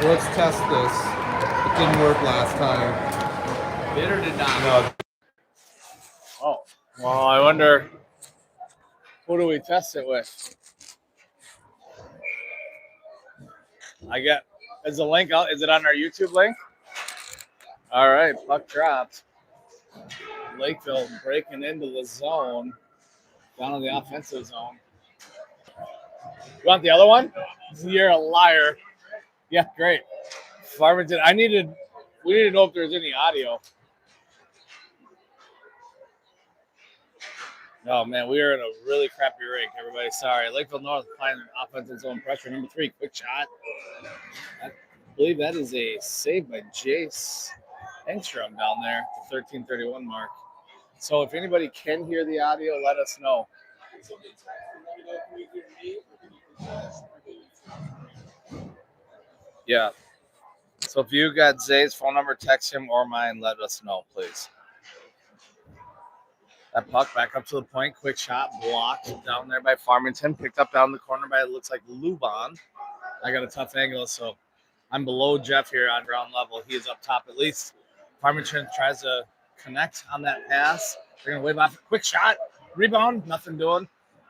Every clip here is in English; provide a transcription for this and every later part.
Let's test this. It didn't work last time. Did or did not? No. Oh, well, I wonder, who do we test it with? Is the link out? Is it on our YouTube link? All right, puck dropped. Lakeville breaking into the zone, down in the offensive zone. You want the other one? You're a liar. Yeah, great. Farmington, we need to know if there's any audio. Oh, man, we are in a really crappy rink, everybody. Sorry. Lakeville North applying offensive zone pressure. Number 3, quick shot. I believe that is a save by Jace Engstrom down there, the 13:31 mark. So if anybody can hear the audio, let us know. Yeah. So if you got Zay's phone number, text him or mine, let us know, please. That puck back up to the point. Quick shot blocked down there by Farmington. Picked up down the corner by, it looks like, Luban. I got a tough angle, so I'm below Jeff here on ground level. He is up top at least. Farmington tries to connect on that pass. They're going to wave off. Quick shot. Rebound. Nothing doing.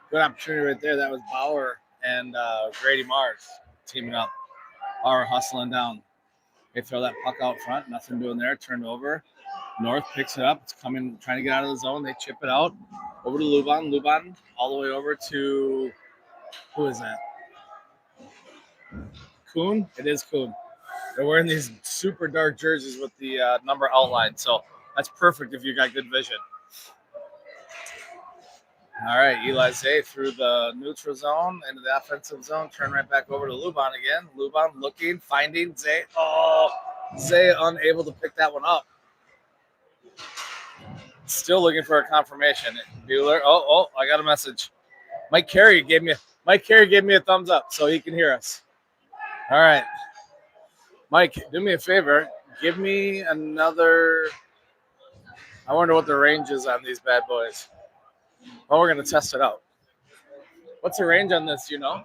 Good opportunity right there. That was Bauer and Grady Mars teaming up. Bauer hustling down. They throw that puck out front. Nothing doing there. Turned over. North picks it up. It's coming, trying to get out of the zone. They chip it out. Over to Luban. Luban all the way over to, who is that? Kuhn? It is Kuhn. They're wearing these super dark jerseys with the number outline. So that's perfect if you got good vision. All right, Eli Zay through the neutral zone into the offensive zone. Turn right back over to Luban again. Luban looking, finding Zay. Oh, Zay unable to pick that one up. Still looking for a confirmation. Bueller. Oh, I got a message. Mike Carey gave me a thumbs up so he can hear us. All right. Mike, do me a favor. Give me another. I wonder what the range is on these bad boys. Well, we're going to test it out. What's the range on this, you know?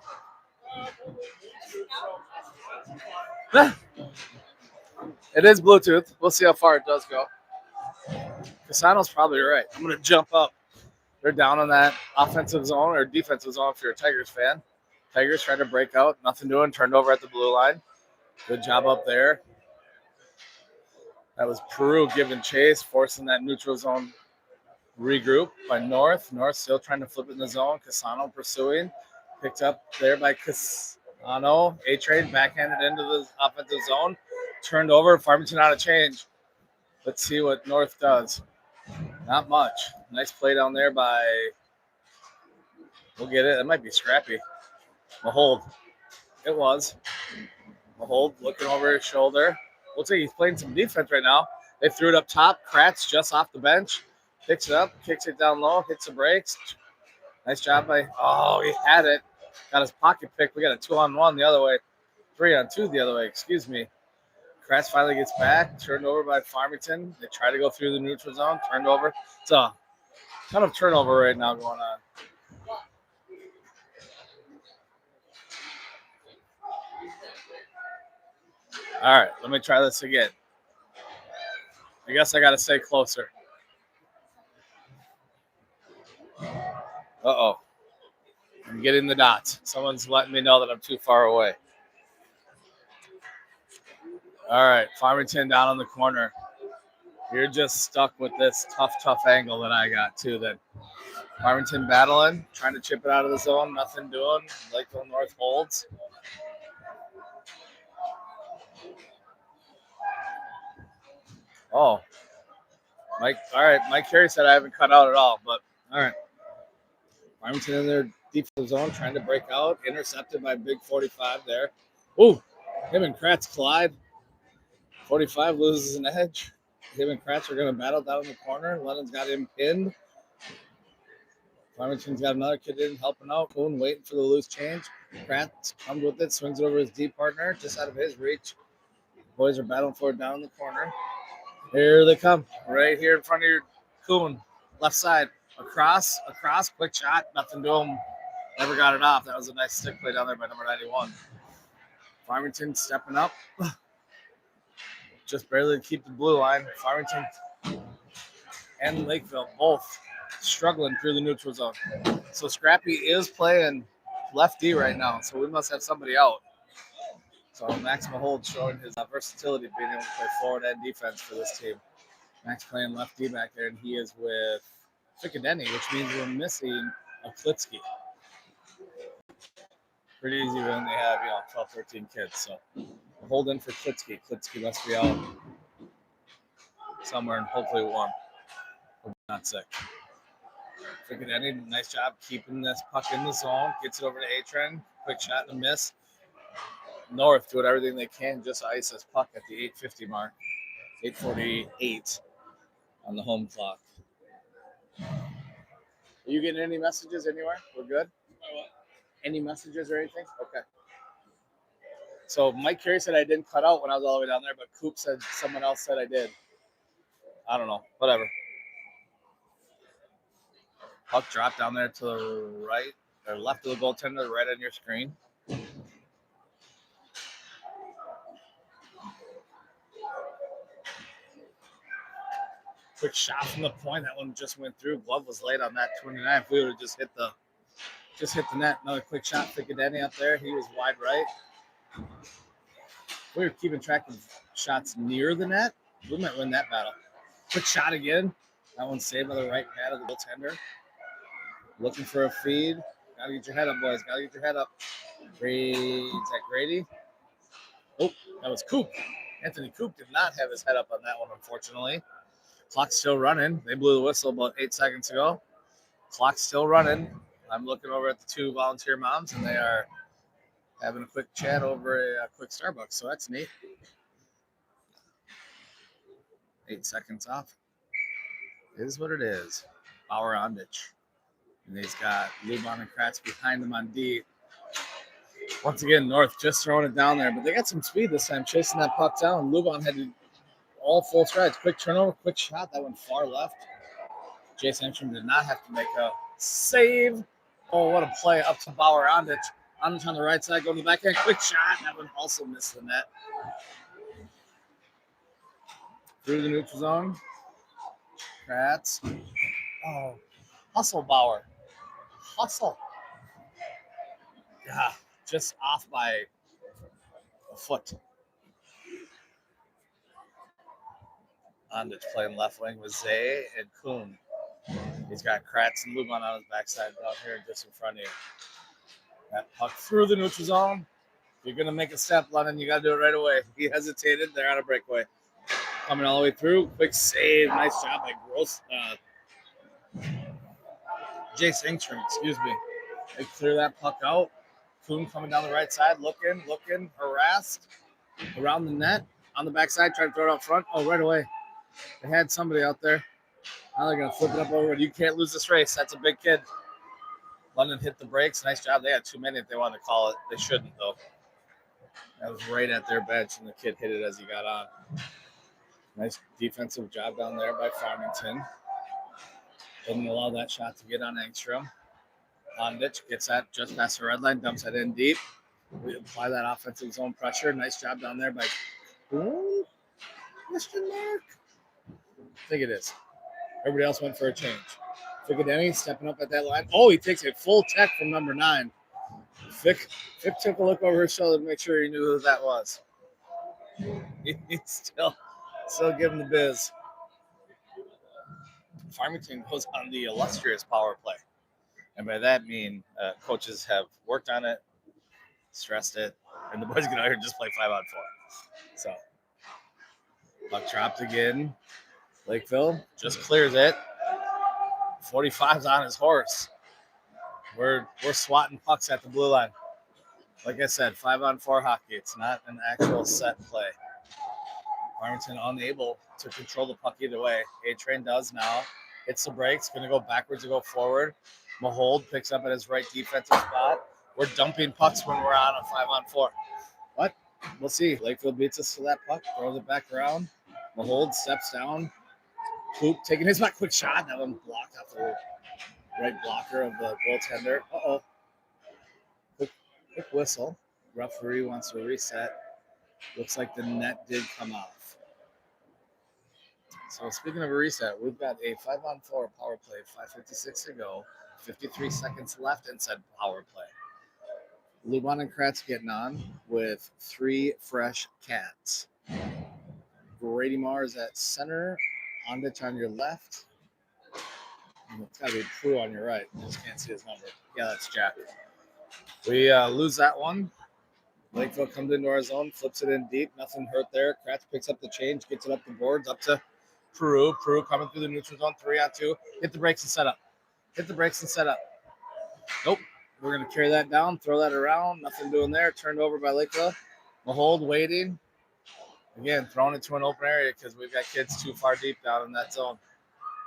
It is Bluetooth. We'll see how far it does go. Casano's probably right. I'm going to jump up. They're down on that offensive zone or defensive zone if you're a Tigers fan. Tigers trying to break out. Nothing doing. Turned over at the blue line. Good job up there. That was Peru giving chase, forcing that neutral zone regroup by North. North still trying to flip it in the zone. Casano pursuing. Picked up there by Casano. A-Trade backhanded into the offensive zone. Turned over. Farmington out of change. Let's see what North does. Not much. Nice play down there by, we'll get it. It might be Scrappy. Mahold. It was. Mahold looking over his shoulder. Looks like he's playing some defense right now. They threw it up top. Kratz just off the bench. Picks it up, kicks it down low, hits the brakes. Nice job by, he had it. Got his pocket pick. We got a 2-on-1 the other way. 3-on-2 the other way, excuse me. Kratz finally gets back. Turned over by Farmington. They try to go through the neutral zone. Turned over. It's a ton of turnover right now going on. All right, let me try this again. I guess I got to stay closer. Uh-oh. I'm getting the dots. Someone's letting me know that I'm too far away. All right, Farmington down on the corner. You're just stuck with this tough angle that I got, too, then. Farmington battling, trying to chip it out of the zone. Nothing doing. Lakeville North holds. Oh. Mike, all right. Mike Carey said I haven't cut out at all, but all right. Farmington in their defensive zone, trying to break out. Intercepted by Big 45 there. Ooh, him and Kratz collide. 45 loses an edge. Him and Kratz are going to battle down in the corner. Lennon's got him pinned. Farmington's got another kid in helping out. Kuhn waiting for the loose change. Kratz comes with it, swings it over his deep partner, just out of his reach. Boys are battling for it down in the corner. Here they come, right here in front of your Kuhn, left side. Across, quick shot, nothing to him. Never got it off. That was a nice stick play down there by number 91. Farmington stepping up. Just barely to keep the blue line. Farmington and Lakeville both struggling through the neutral zone. So Scrappy is playing left D right now, so we must have somebody out. So Max Mahold showing his versatility, being able to play forward and defense for this team. Max playing left D back there, and he is with Ficadeni, which means we're missing a Klitsky. Pretty easy when they have 12, 13 kids. So we're holding for Klitsky. Klitsky must be out somewhere and hopefully warm. Not sick. Ficadeni, nice job keeping this puck in the zone. Gets it over to A-Trend. Quick shot and a miss. North doing everything they can just to ice this puck at the 8:50 mark. 8:48 on the home clock. Are you getting any messages anywhere? We're good? Any messages or anything? Okay. So Mike Carey said I didn't cut out when I was all the way down there, but Coop said someone else said I did. I don't know. Whatever. Puck dropped down there to the right or left of the goaltender, right on your screen. Quick shot from the point. That one just went through. Glove was late on that 29. If we would have just hit the net. Another quick shot. Ficadeni up there. He was wide right. We were keeping track of shots near the net. We might win that battle. Quick shot again. That one saved by the right pad of the goaltender. Looking for a feed. Gotta get your head up, boys. Gotta get your head up. Is that Grady? Oh, that was Coop. Anthony Coop did not have his head up on that one, unfortunately. Clock's still running. They blew the whistle about 8 seconds ago. Clock's still running. I'm looking over at the two volunteer moms, and they are having a quick chat over a quick Starbucks, so that's neat. 8 seconds off. It is what it is. Bauer Ondich. And he's got Lubon and Kratz behind him on D. Once again, North just throwing it down there, but they got some speed this time, chasing that puck down. Lubon had all full strides. Quick turnover, quick shot. That went far left. Jason Engstrom did not have to make a save. Oh, what a play up to Bauer Ondich. Ondich on the right side, going to the backhand. Quick shot. That one also missed the net. Through the neutral zone. Kratz. Oh, hustle Bauer. Hustle. Yeah, just off by a foot. Ondich playing left wing with Zay and Kuhn. He's got Kratz and Lubon on his backside down here just in front of you. That puck through the neutral zone. If you're going to make a step, Lennon, you got to do it right away. He hesitated. They're on a breakaway. Coming all the way through. Quick save. Nice job by Jace Engstrom, excuse me. They clear that puck out. Kuhn coming down the right side, looking, harassed. Around the net. On the backside, trying to throw it out front. Oh, right away. They had somebody out there. Now they're going to flip it up over. You can't lose this race. That's a big kid. London hit the brakes. Nice job. They had too many if they wanted to call it. They shouldn't, though. That was right at their bench, and the kid hit it as he got on. Nice defensive job down there by Farmington. Didn't allow that shot to get on Engstrom. Ondich gets that just past the red line, dumps it in deep. We apply that offensive zone pressure. Nice job down there by question mark. I think it is. Everybody else went for a change. Ficadeni stepping up at that line. Oh, he takes a full check from number 9. Fick took a look over his shoulder to make sure he knew who that was. He's still giving the biz. Farmington goes on the illustrious power play. And by that mean coaches have worked on it, stressed it, and the boys get out here and just play 5-on-4. So puck dropped again. Lakeville just clears it. 45's on his horse. We're swatting pucks at the blue line. Like I said, 5-on-4 hockey. It's not an actual set play. Farmington unable to control the puck either way. A-Train does now. Hits the brakes. Going to go backwards to go forward. Mahold picks up at his right defensive spot. We're dumping pucks when we're on a 5-on-4. What? We'll see. Lakeville beats us to that puck. Throws it back around. Mahold steps down. Coop taking his back. Quick shot. That one blocked off the right blocker of the goaltender. Uh-oh. Quick whistle. Referee wants to reset. Looks like the net did come off. So speaking of a reset, we've got a 5-on-4 power play, 5:56 to go, 53 seconds left in said power play. Lubon and Kratz getting on with 3 fresh cats. Grady Mars at center, Ondich on your left. It's got to be Prue on your right. I just can't see his number. Yeah, that's Jack. We lose that one. Lakeville comes into our zone, flips it in deep. Nothing hurt there. Kratz picks up the change, gets it up the boards, up to Peru. Peru coming through the neutral zone, 3-on-2. Hit the brakes and set up. Hit the brakes and set up. Nope. We're going to carry that down, throw that around. Nothing doing there. Turned over by Lakeville. Mahold waiting. Again, throwing it to an open area because we've got kids too far deep down in that zone.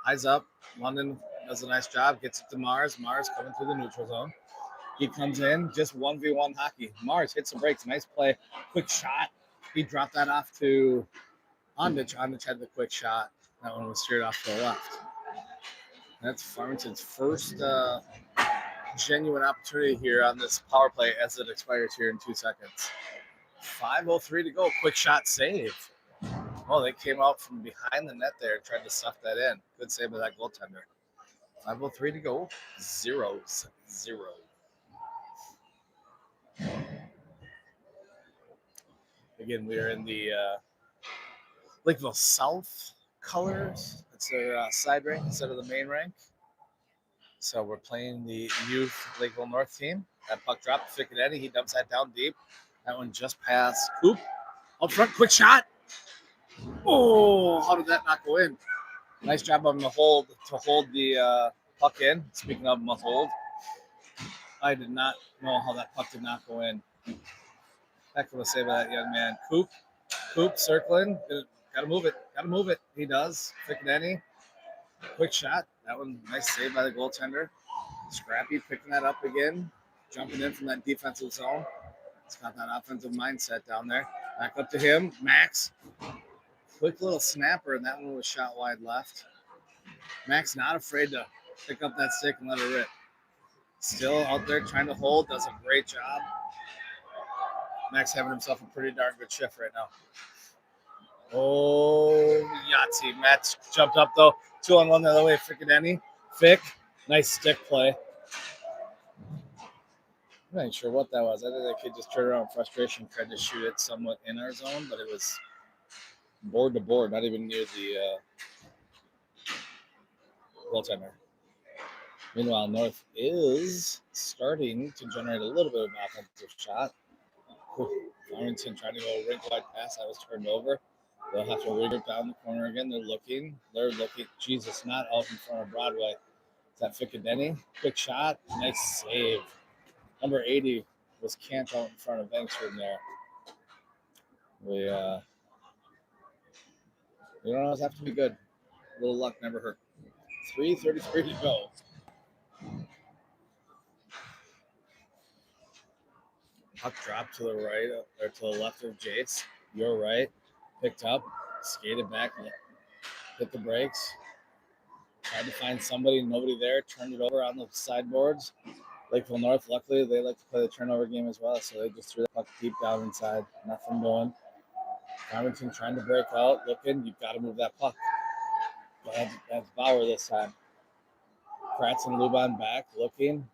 Eyes up. London does a nice job. Gets it to Mars. Mars coming through the neutral zone. He comes in, just 1v1 hockey. Mars hits the brakes. Nice play. Quick shot. He dropped that off to Ondich. Ondich had the quick shot. That one was steered off to the left. That's Farmington's first genuine opportunity here on this power play as it expires here in 2 seconds. 5:03 to go. Quick shot save. Oh, they came out from behind the net there and tried to stuff that in. Good save by that goaltender. 5:03 to go. 0-0. Again, we are in the Lakeville South colors. It's their side rank instead of the main rank. So we're playing the youth Lakeville North team. That puck dropped. Ficcanetti, he dumps that down deep. That one just past Coop. Up front, quick shot. Oh, how did that not go in? Nice job of Mahold to hold the puck in. Speaking of Mahold, I did not know how that puck did not go in. Heck of a save by that young man. Coop circling. Gotta move it. He does. Ficcanetti. Quick shot. That one, nice save by the goaltender. Scrappy picking that up again. Jumping in from that defensive zone. It's got that offensive mindset down there. Back up to him. Max. Quick little snapper, and that one was shot wide left. Max not afraid to pick up that stick and let it rip. Still out there trying to hold. Does a great job. Max having himself a pretty darn good shift right now. Oh, Yahtzee. Max jumped up, though. 2-on-1 the other way. Ficcanetti. Fick. Nice stick play. I'm not even sure what that was. I think that kid just turned around in frustration, tried to shoot it somewhat in our zone, but it was board to board, not even near the goaltender. Meanwhile, North is starting to generate a little bit of an offensive shot. Farmington trying to go rink wide pass. That was turned over. They'll have to regroup down the corner again. They're looking. Jesus, not out in front of Broadway. Is that Ficcanetti? Quick shot. Nice save. Number 80 was camped out in front of Engstrom there. We don't always have to be good. A little luck never hurt. 3:33 to go. Puck dropped to the right or to the left of Jace. Your right. Picked up. Skated back. Hit the brakes. Tried to find somebody. Nobody there. Turned it over on the sideboards. Lakeville North, luckily, they like to play the turnover game as well, so they just threw the puck deep down inside. Nothing doing. Farmington trying to break out. Looking. You've got to move that puck. That's Bauer this time. Kratz and Lubon back. Looking.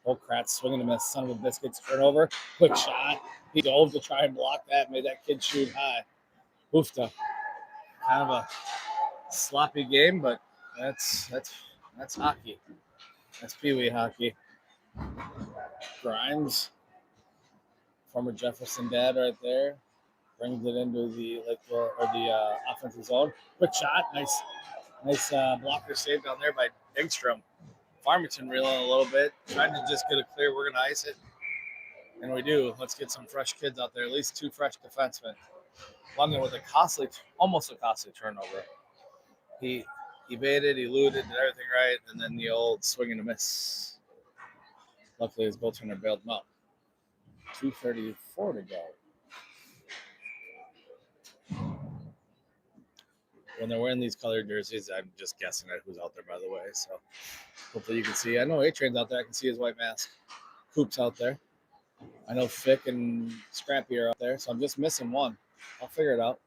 Oh, Kratz swinging to miss. Son of a biscuits. Turnover. Quick shot. He dove to try and block that. Made that kid shoot high. Oofta. Kind of a sloppy game, but that's hockey. That's Peewee hockey. Grimes, former Jefferson dad, right there, brings it into the offensive zone. Quick shot, nice blocker save down there by Engstrom. Farmington reeling a little bit, trying to just get it clear. We're gonna ice it, and we do. Let's get some fresh kids out there, at least 2 fresh defensemen. London with almost a costly turnover. He evaded, eluded, did everything right, and then the old swing and a miss. Luckily, his goaltender bailed him out. 2:34 to go. When they're wearing these colored jerseys, I'm just guessing at who's out there, by the way. So hopefully you can see. I know A-Train's out there. I can see his white mask. Coop's out there. I know Fick and Scrappy are up there, so I'm just missing one. I'll figure it out.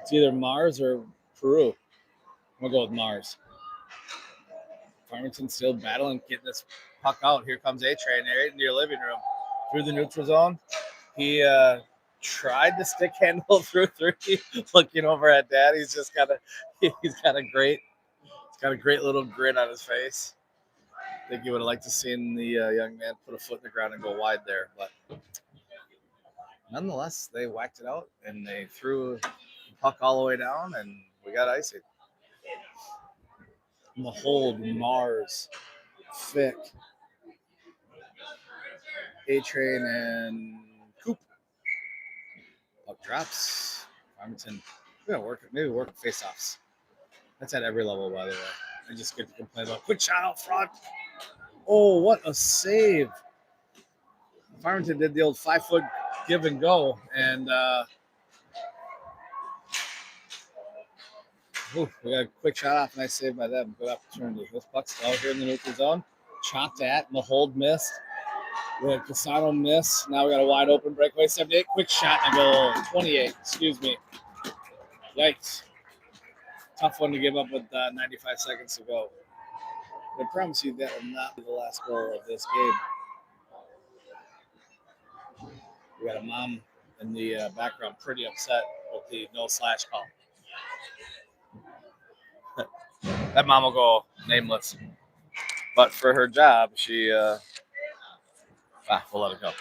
It's either Mars or Peru. I'm going to go with Mars. Farmington still battling, getting this puck out. Here comes A-Train right into your living room. Through the neutral zone. He tried to stick handle through three, looking over at Dad. He's got a great little grin on his face. I think you would have liked to seen the young man put a foot in the ground and go wide there, but nonetheless, they whacked it out and they threw the puck all the way down, and we got icing. Mahold, Mars, Fick, A-Train, and Coop. Puck drops. Farmington. We're gonna work face-offs. That's at every level, by the way. I just get to complain about quick shot out front. Oh, what a save! Farmington did the old 5-foot give and go, and we got a quick shot off. Nice save by them. Good opportunity. This puck's out here in the neutral zone. Chopped at. Mahold missed. We had Casano miss. Now we got a wide open breakaway. 78. Quick shot and a goal. 28. Excuse me. Yikes. Tough one to give up with 95 seconds to go. I promise you that will not be the last goal of this game. We got a mom in the background pretty upset with the no slash call. That mom will go nameless. But for her job, she we'll let it go.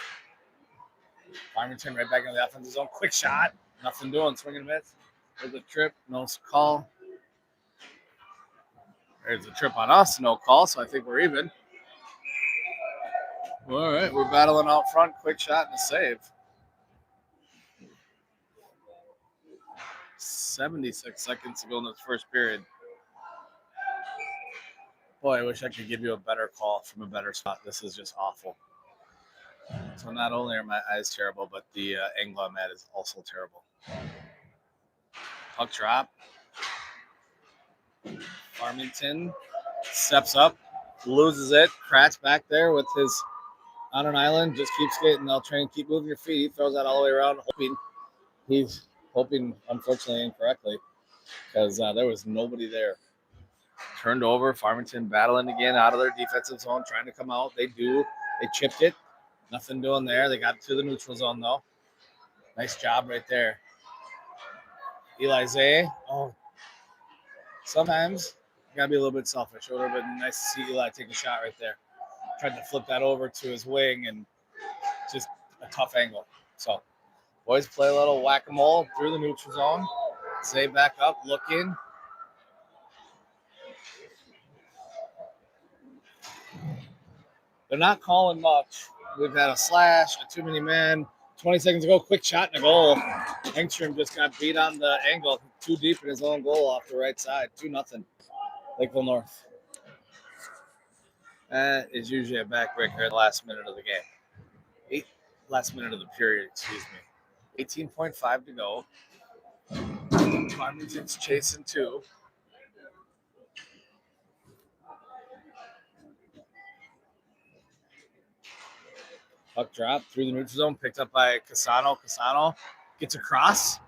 Farmington right back in the offensive zone. Quick shot. Nothing doing. Swing and miss. There's a trip. No call. There's a trip on us. No call. So I think we're even. All right. We're battling out front. Quick shot and a save. 76 seconds to go in this first period. Boy, I wish I could give you a better call from a better spot. This is just awful. So not only are my eyes terrible, but the angle I'm at is also terrible. Puck drop. Farmington steps up, loses it. Pratt's back there with his on an island. Just keep skating. They'll try and keep moving your feet. He throws that all the way around, hoping, unfortunately, incorrectly, because there was nobody there. Turned over. Farmington battling again out of their defensive zone, trying to come out. They do. They chipped it. Nothing doing there. They got to the neutral zone, though. Nice job right there. Eli Zay. Oh, sometimes you got to be a little bit selfish. It would have been nice to see Eli take a shot right there. Tried to flip that over to his wing, and just a tough angle. So, boys play a little whack-a-mole through the neutral zone. Zay back up, looking. They're not calling much. We've had a slash, a too many men. 20 seconds ago, quick shot and a goal. Engstrom just got beat on the angle, too deep in his own goal off the right side. 2-0. Lakeville North. That is usually a backbreaker at the last minute of the game. Last minute of the period, excuse me. 18.5 to go. Farmington's chasing 2. Puck drop through the neutral zone, picked up by Casano. Casano gets across.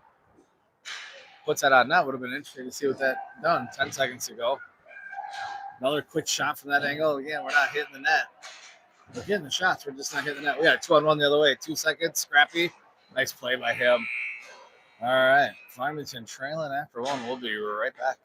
Puts that on net. Would have been interesting to see what that done. 10 seconds to go. Another quick shot from that angle. Again, we're not hitting the net. We're getting the shots. We're just not hitting the net. We got 2-on-1 the other way. 2 seconds. Scrappy. Nice play by him. All right. Farmington trailing after 1. We'll be right back.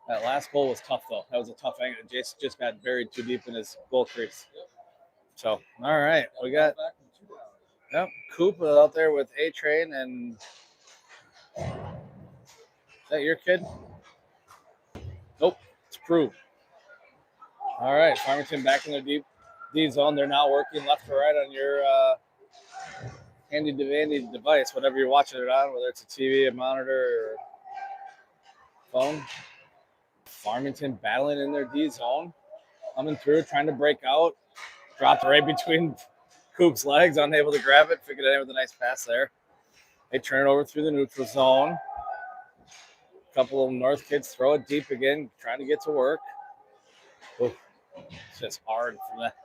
That last goal was tough, though. That was a tough angle. Jason just got buried too deep in his goal crease. So, all right. We got Coop out there with A-Train. And is that your kid? Nope. It's Prue. All right. Farmington back in their deep D zone. They're now working left to right on your handy-dandy device, whatever you're watching it on, whether it's a TV, a monitor, or phone. Farmington battling in their D zone, coming through, trying to break out, dropped right between Coop's legs, unable to grab it, figured it out with a nice pass there. They turn it over through the neutral zone. A couple of North kids throw it deep again, trying to get to work. Oof, it's just hard from that.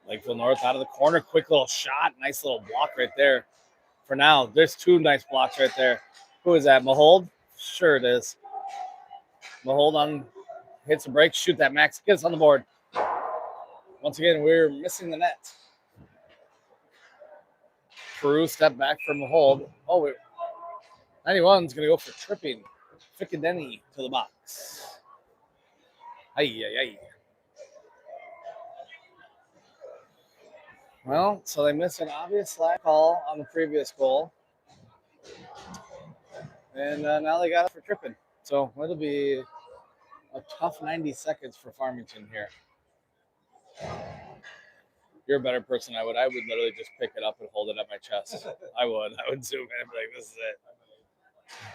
Lakeville North out of the corner, quick little shot, nice little block right there. For now, there's two nice blocks right there. Who is that, Mahold? Sure it is. Mahold on hits a break, shoot that Max, get us on the board. Once again, we're missing the net. Peru step back from Mahold. Oh, 91's going to go for tripping. Ficadeni to the box. Ay. Well, so they missed an obvious slack call on the previous goal. And now they got it for tripping. So it'll be a tough 90 seconds for Farmington here. You're a better person. I would literally just pick it up and hold it at my chest. I would zoom in and be like, this is it.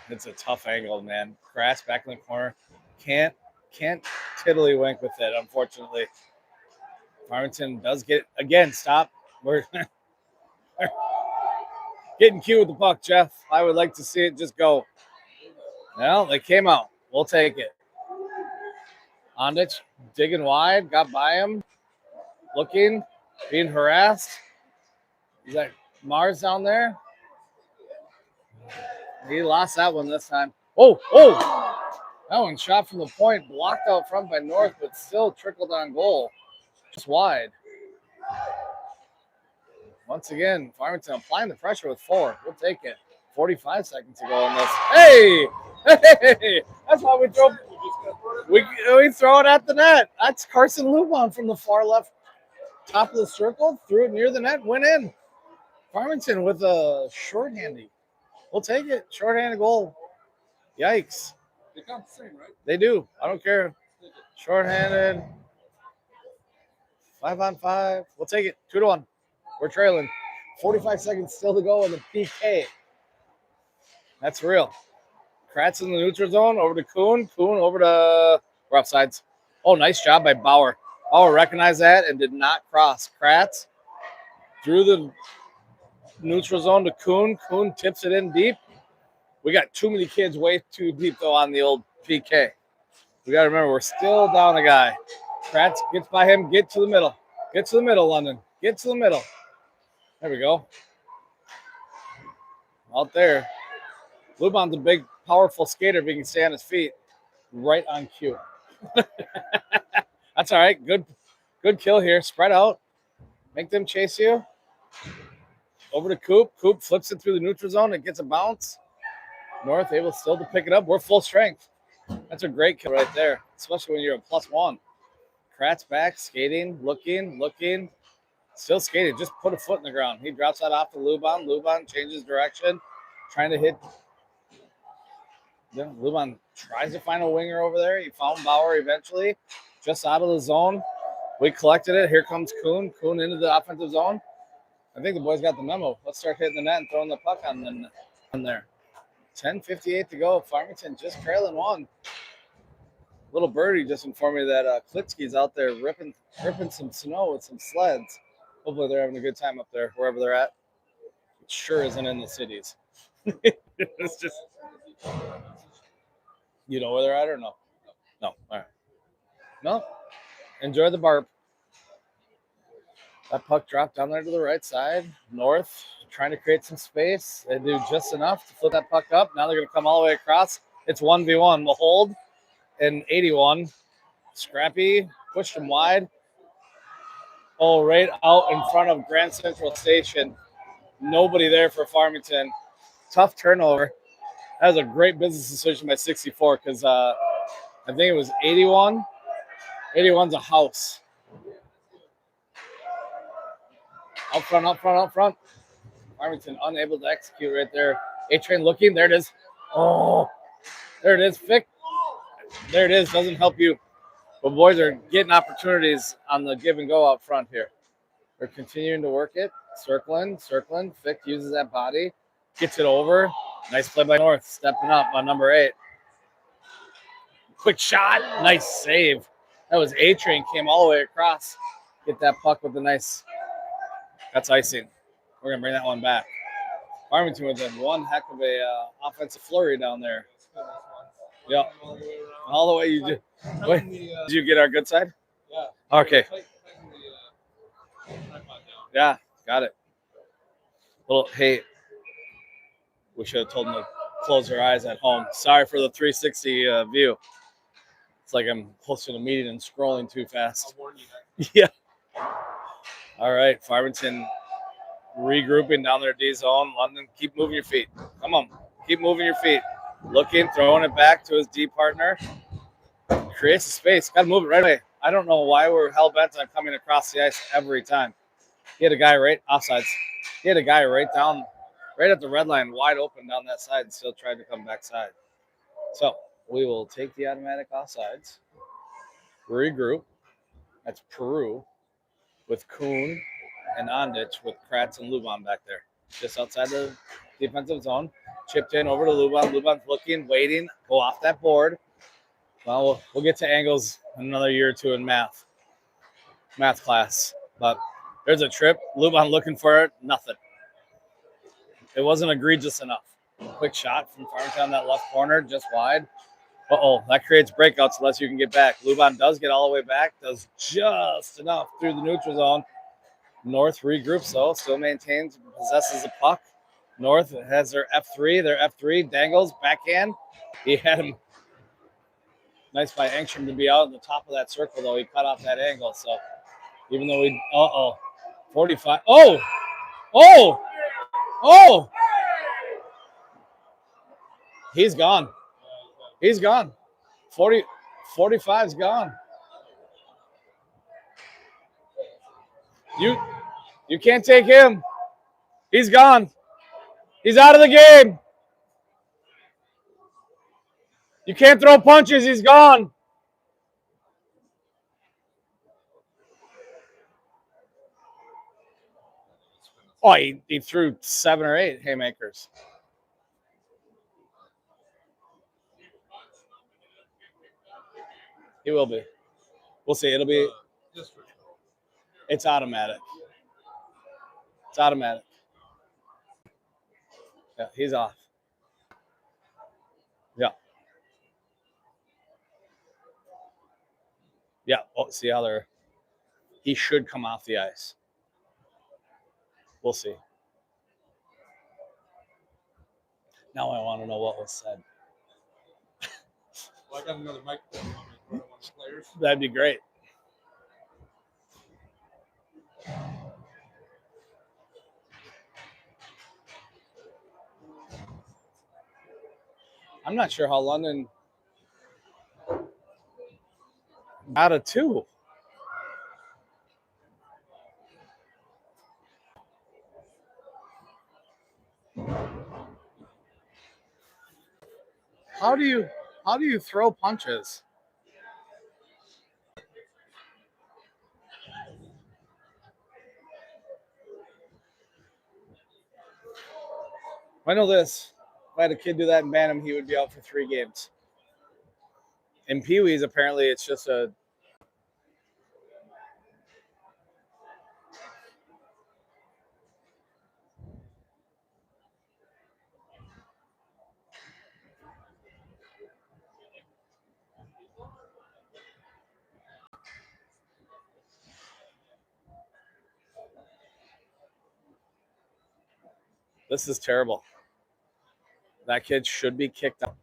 It's a tough angle, man. Grass back in the corner. Can't tiddlywink with it, unfortunately. Farmington does get it. Again, stop. We're getting cute with the puck, Jeff. I would like to see it just go. Well, they came out. We'll take it. Ondich digging wide, got by him. Looking, being harassed. Is that Mars down there? He lost that one this time. Oh! That one shot from the point, blocked out front by North, but still trickled on goal. Just wide. Once again, Farmington applying the pressure with 4. We'll take it. 45 seconds to go in this. Hey! That's why we throw. We throw it at the net. That's Carson Lubon from the far left top of the circle. Threw it near the net. Went in. Farmington with a shorthanded. We'll take it. Shorthanded goal. Yikes. They count the same, right? They do. I don't care. Shorthanded. 5-on-5. We'll take it. 2-1. We're trailing. 45 seconds still to go in the PK. That's real. Kratz in the neutral zone. Over to Kuhn. Kuhn over to rough sides. Oh, nice job by Bauer. Bauer recognized that and did not cross. Kratz through the neutral zone to Kuhn. Kuhn tips it in deep. We got too many kids way too deep, though, on the old PK. We got to remember, we're still down a guy. Kratz gets by him. Get to the middle. Get to the middle, London. Get to the middle. There we go. Out there. Lubon's a big, powerful skater if he can stay on his feet. Right on cue. That's all right. Good kill here. Spread out. Make them chase you. Over to Coop. Coop flips it through the neutral zone. It gets a bounce. North able still to pick it up. We're full strength. That's a great kill right there, especially when you're a +1. Kratz back, skating, looking. Still skating. Just put a foot in the ground. He drops that off to Lubon. Lubon changes direction, trying to hit. Yeah, Lubon tries to find a winger over there. He found Bauer eventually, just out of the zone. We collected it. Here comes Kuhn. Kuhn into the offensive zone. I think the boys got the memo. Let's start hitting the net and throwing the puck on them on there. 10:58 to go. Farmington just trailing 1. Little birdie just informed me that Klitsky's out there ripping some snow with some sleds. Hopefully they're having a good time up there, wherever they're at. It sure isn't in the cities. It's just, you know where they're at or no? No. All right. No. Enjoy the barb. That puck dropped down there to the right side. North trying to create some space. They do just enough to flip that puck up. Now they're going to come all the way across. It's 1v1. Mahold and 81. Scrappy pushed him wide. Oh, right out in front of Grand Central Station. Nobody there for Farmington. Tough turnover. That was a great business decision by 64 because I think it was 81. 81's a house. Up front, up front, up front. Farmington unable to execute right there. A-Train looking. There it is. Oh, there it is. Fick. There it is. Doesn't help you. But boys are getting opportunities on the give and go up front here. They're continuing to work it. Circling, circling. Fick uses that body. Gets it over. Nice play by North. Stepping up on number 8. Quick shot. Nice save. That was A-Train. Came all the way across. Get that puck with the nice. That's icing. We're going to bring that one back. Farmington with one heck of a offensive flurry down there. Yep. All the way you did. Wait, did you get our good side? Yeah. Okay. Yeah, got it. Well, hey, we should have told them to close their eyes at home. Sorry for the 360 view. It's like I'm close to the meeting and scrolling too fast. I'll warn you. Yeah. All right, Farmington regrouping down their D zone. London, keep moving your feet. Come on, keep moving your feet. Looking, throwing it back to his D partner. Creates a space. Got to move it right away. I don't know why we're hell bent on coming across the ice every time. He had a guy right offsides. He had a guy right down, right at the red line, wide open down that side, and still tried to come backside. So we will take the automatic offsides. Regroup. That's Peru with Kuhn and Ondich with Kratz and Luban back there. Just outside the defensive zone. Chipped in over to Luban. Luban's looking, waiting, go off that board. Well, we'll get to angles in another year or two in math class. But there's a trip. Luban looking for it. Nothing. It wasn't egregious enough. Quick shot from Farmington on that left corner, just wide. Uh-oh, that creates breakouts unless you can get back. Luban does get all the way back. Does just enough through the neutral zone. North regroups, though. Still maintains, possesses the puck. North has their F3. Their F3 dangles, backhand. He had him. Nice by Engstrom to be out on the top of that circle, though. He cut off that angle. So even though we, 45. Oh! He's gone. He's gone. 45's gone. You can't take him. He's gone. He's out of the game. You can't throw punches. He's gone. Oh, he threw 7 or 8 haymakers. He will be. We'll see. It'll be. It's automatic. It's automatic. Yeah, he's off. Yeah. Yeah. Oh, see how they're. He should come off the ice. We'll see. Now I want to know what was said. Well, I got another microphone on me for one of the players. That'd be great. I'm not sure how London got a 2. How do you throw punches? I know this. If I had a kid do that in Bantam, he would be out for 3 games. In Peewee's, apparently, it's just a. This is terrible. That kid should be kicked out.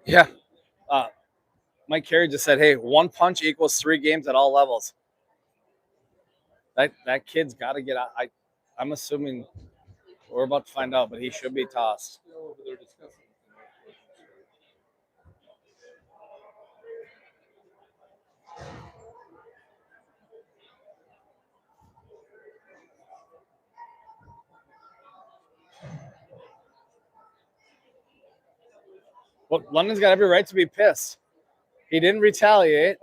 Yeah. Mike Carey just said, hey, one punch equals 3 games at all levels. That kid's got to get out. I'm assuming we're about to find out, but he should be tossed. Well, London's got every right to be pissed. He didn't retaliate.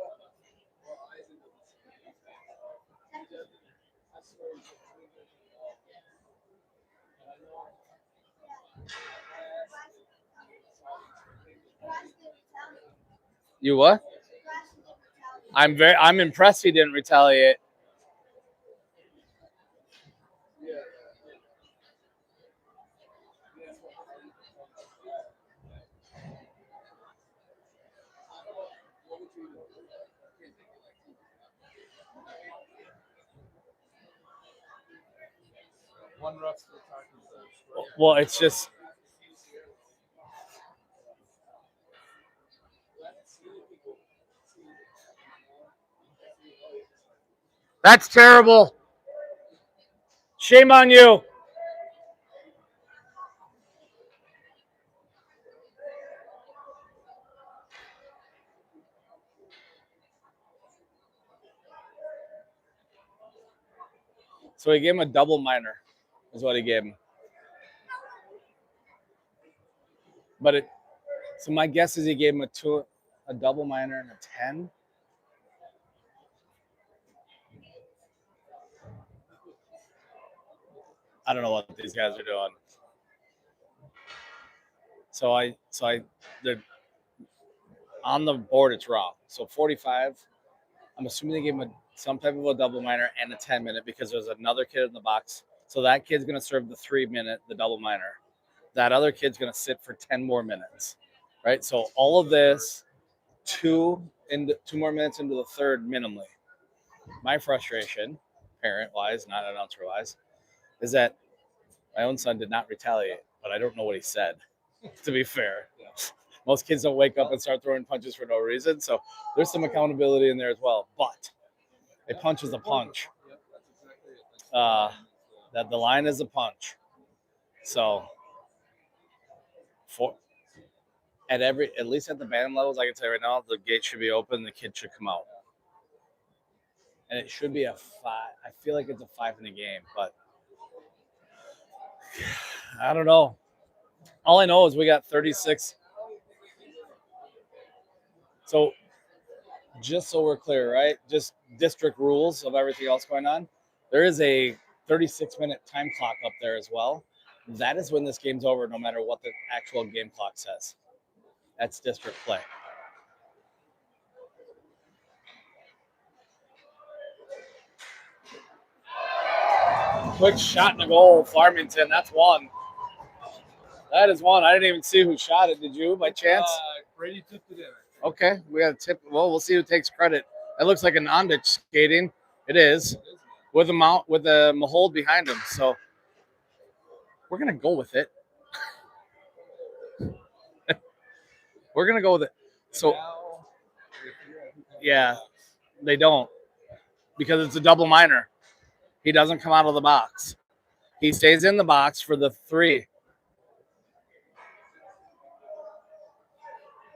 You what? I'm impressed he didn't retaliate. Well, it's just that's terrible. Shame on you. So he gave him a double minor, is what he gave him. But so my guess is he gave him a double minor and a 10. I don't know what these guys are doing. They're on the board. It's wrong. So 45. I'm assuming they gave him some type of a double minor and a 10-minute because there's another kid in the box. So that kid's gonna serve the 3-minute, the double minor. That other kid's gonna sit for 10 more minutes, right? So all of this, 2 more minutes into the third minimally. My frustration, parent-wise, not announcer-wise, is that my own son did not retaliate, but I don't know what he said, to be fair. Most kids don't wake up and start throwing punches for no reason, so there's some accountability in there as well. But a punch is a punch. That the line is a punch. So at least at the band levels, I can tell you right now, the gate should be open, the kid should come out. And it should be a 5. I feel like it's a 5 in the game, but I don't know. All I know is we got 36. So just so we're clear, right? Just district rules of everything else going on. There is a 36-minute time clock up there as well. That is when this game's over, no matter what the actual game clock says. That's district play. Quick shot and a goal, Farmington. That's one. That is one. I didn't even see who shot it. Did you, by chance? Brady tipped it in. Okay, we got a tip. Well, we'll see who takes credit. It looks like an Ondich skating. It is with a Mahold behind him. So we're gonna go with it. We're gonna go with it. So yeah, they don't because it's a double minor. He doesn't come out of the box. He stays in the box for the 3.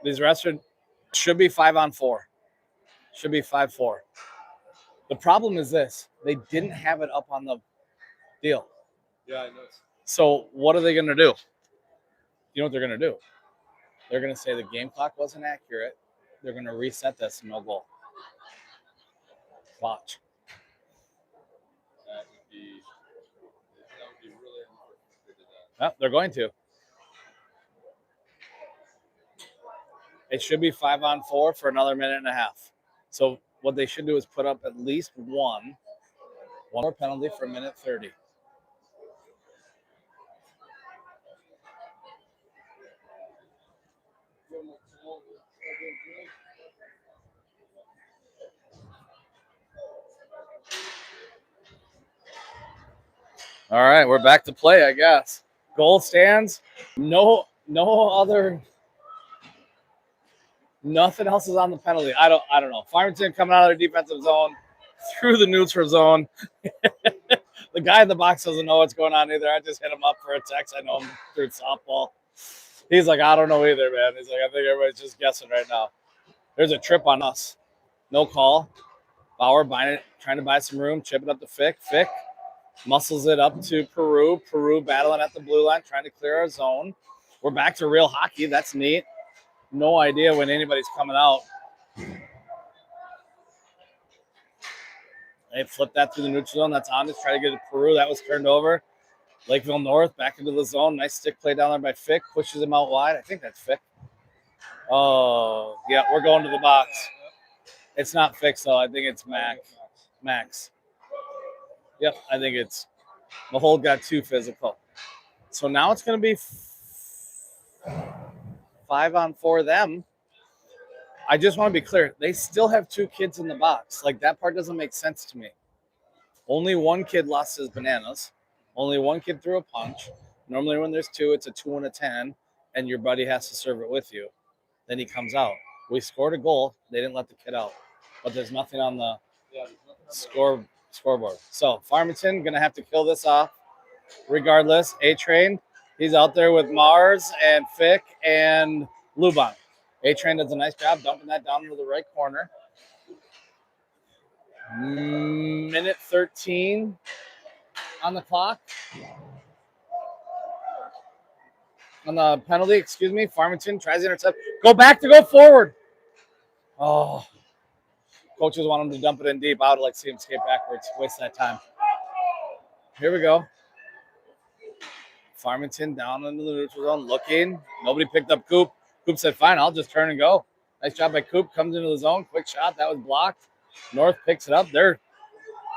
These restaurants should be 5-on-4. Should be 5-4. The problem is this: they didn't have it up on the deal. Yeah, I know. So what are they going to do? You know what they're going to do? They're going to say the game clock wasn't accurate. They're going to reset this and no goal. Watch. That would be really unfortunate if they did that. Well, they're going to. It should be 5-on-4 for another minute and a half. So what they should do is put up at least one more penalty for a minute 30. All right, we're back to play, I guess. Goal stands. No other Nothing else is on the penalty. I don't know. Farmington coming out of their defensive zone through the neutral zone. The guy in the box doesn't know what's going on either. I just hit him up for a text. I know him through softball. He's like, I don't know either, man. He's like, I think everybody's just guessing right now. There's a trip on us. No call. Bauer trying to buy some room, chip it up to Fick. Fick muscles it up to Peru. Peru battling at the blue line, trying to clear our zone. We're back to real hockey. That's neat. No idea when anybody's coming out. They flipped that through the neutral zone. That's on to try to get it to Peru. That was turned over. Lakeville North back into the zone. Nice stick play down there by Fick. Pushes him out wide. I think that's Fick. Oh, yeah, we're going to the box. It's not Fick, though. I think it's Max. Yep, I think it's Mahold got too physical. So now it's going to be 5-on-4 them. I just want to be clear. They still have 2 kids in the box. Like, that part doesn't make sense to me. Only one kid lost his bananas. Only one kid threw a punch. Normally when there's 2, it's a 2 and a 10, and your buddy has to serve it with you. Then he comes out. We scored a goal. They didn't let the kid out. But there's nothing on the scoreboard. So Farmington going to have to kill this off. Regardless, A-Train, he's out there with Mars and Fick and Luban. A-Train does a nice job dumping that down into the right corner. Minute 13 on the clock. On the penalty, excuse me. Farmington tries to intercept. Go back to go forward. Oh. Coaches want him to dump it in deep. I would like to see him skate backwards. Waste that time. Here we go. Farmington down into the neutral zone looking. Nobody picked up Coop. Coop said, fine, I'll just turn and go. Nice job by Coop. Comes into the zone. Quick shot. That was blocked. North picks it up. They're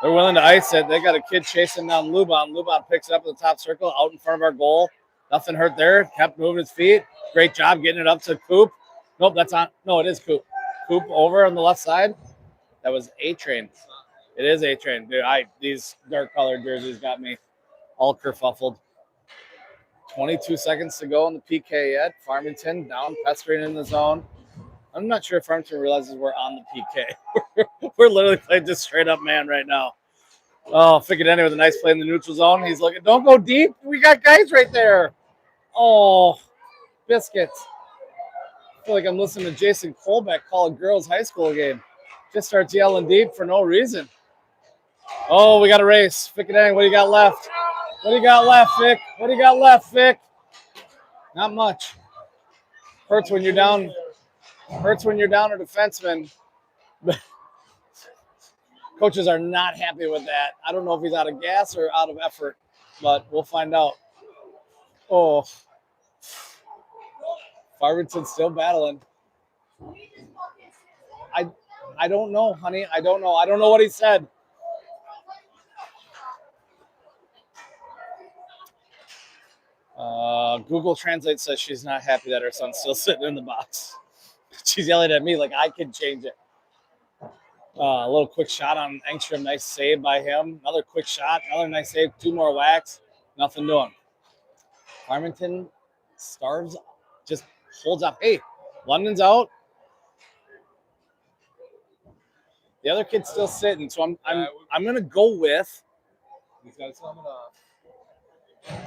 willing to ice it. They got a kid chasing down Luban. Luban picks it up in the top circle out in front of our goal. Nothing hurt there. Kept moving his feet. Great job getting it up to Coop. Nope, that's on. No, it is Coop. Coop over on the left side. That was A-Train. It is A-Train. Dude, these dark-colored jerseys got me all kerfuffled. 22 seconds to go in the PK yet. Farmington down, pestering in the zone. I'm not sure if Farmington realizes we're on the PK. We're literally playing just straight-up man right now. Oh, Ficcadetti with a nice play in the neutral zone. He's looking. Don't go deep. We got guys right there. Oh, biscuits. I feel like I'm listening to Jason Colbeck call a girls' high school game. Just starts yelling deep for no reason. Oh, we got a race. Ficcadetti, what do you got left? What do you got left, Fick? What do you got left, Fick? Not much. Hurts when you're down. Hurts when you're down a defenseman. Coaches are not happy with that. I don't know if he's out of gas or out of effort, but we'll find out. Oh. Farmington's still battling. I don't know, honey. I don't know. I don't know what he said. Google Translate says she's not happy that her son's still sitting in the box. She's yelling at me like I can change it. A little quick shot on Engstrom. Nice save by him. Another quick shot. Another nice save. 2 more whacks. Nothing doing. Farmington starves. Just holds up. Hey, London's out. The other kid's still sitting, so I'm gonna go with. He's got some off.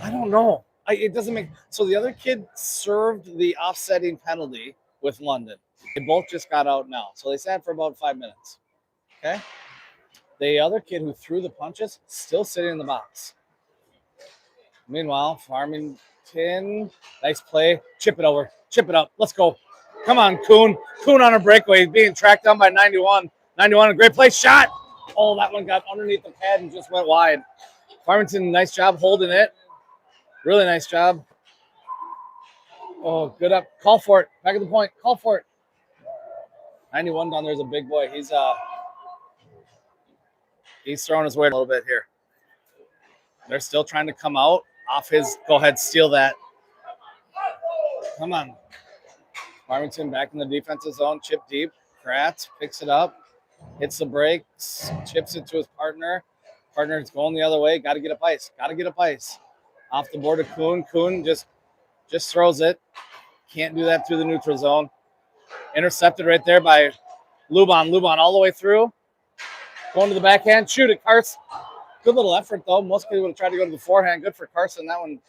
I don't know. It doesn't make so. The other kid served the offsetting penalty with London. They both just got out now, so they sat for about 5 minutes. Okay. The other kid who threw the punches still sitting in the box. Meanwhile, Farmington, nice play. Chip it over. Chip it up. Let's go. Come on, Kuhn. Kuhn on a breakaway. He's being tracked down by 91. 91, a great play. Shot. Oh, that one got underneath the pad and just went wide. Farmington, nice job holding it. Really nice job. Oh, good up. Call for it. Back at the point. Call for it. 91 down there is a big boy. He's throwing his weight a little bit here. They're still trying to come out off his. Go ahead, steal that. Come on. Farmington back in the defensive zone. Chip deep. Kratz picks it up. Hits the brakes. Chips it to his partner. Partner's going the other way. Got to get up ice. Got to get up ice. Off the board of Kuhn. Kuhn just throws it. Can't do that through the neutral zone. Intercepted right there by Luban. Luban all the way through. Going to the backhand. Shoot it, Carson. Good little effort, though. Most people would have tried to go to the forehand. Good for Carson. That one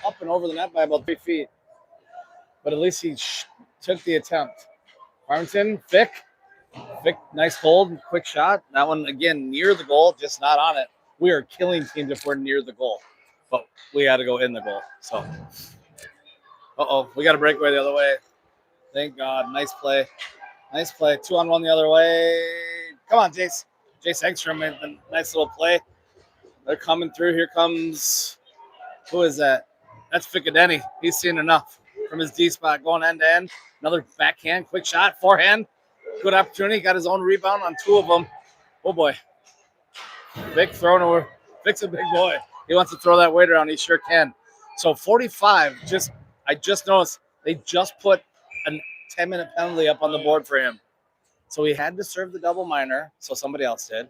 up and over the net by about 3 feet. But at least he took the attempt. Farmington, Fick. Fick, nice hold. Quick shot. That one, again, near the goal, just not on it. We are killing teams if we're near the goal. But we got to go in the goal. So, we got a breakaway the other way. Thank God. Nice play. Nice play. 2-on-1 the other way. Come on, Jace. Jace Engstrom made a nice little play. They're coming through. Here comes, who is that? That's Ficadeni. He's seen enough from his D spot going end to end. Another backhand, quick shot, forehand. Good opportunity. Got his own rebound on 2 of them. Oh, boy. Vic throwing over. Vic's a big boy. He wants to throw that weight around. He sure can. So 45, I just noticed they just put a 10-minute penalty up on the board for him. So he had to serve the double minor, so somebody else did.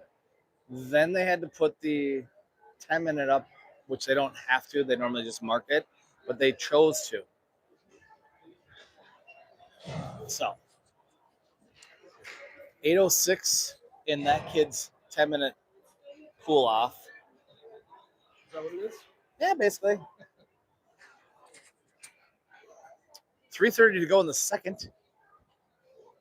Then they had to put the 10-minute up, which they don't have to. They normally just mark it, but they chose to. So 8:06 in that kid's 10-minute cool off. Is that what it is? Yeah, basically. 3:30 to go in the second.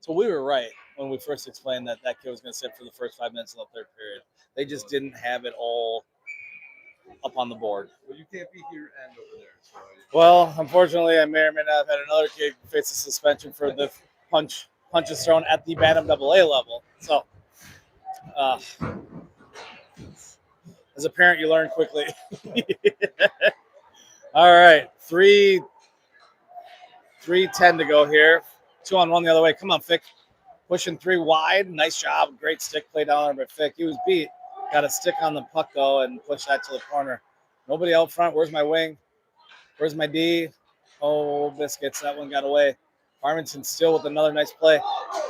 So we were right when we first explained that kid was going to sit for the first 5 minutes of the third period. They just didn't have it all up on the board. Well, you can't be here and over there. So Well, unfortunately, I may or may not have had another kid face a suspension for the punches thrown at the Bantam AA level. So, as a parent, you learn quickly. All right, 3:10 to go here. 2-on-1 the other way. Come on, Fick. Pushing 3 wide. Nice job. Great stick play down there by Fick. He was beat. Got a stick on the puck, though, and push that to the corner. Nobody out front. Where's my wing? Where's my D? Oh, biscuits. That one got away. Farmington still with another nice play.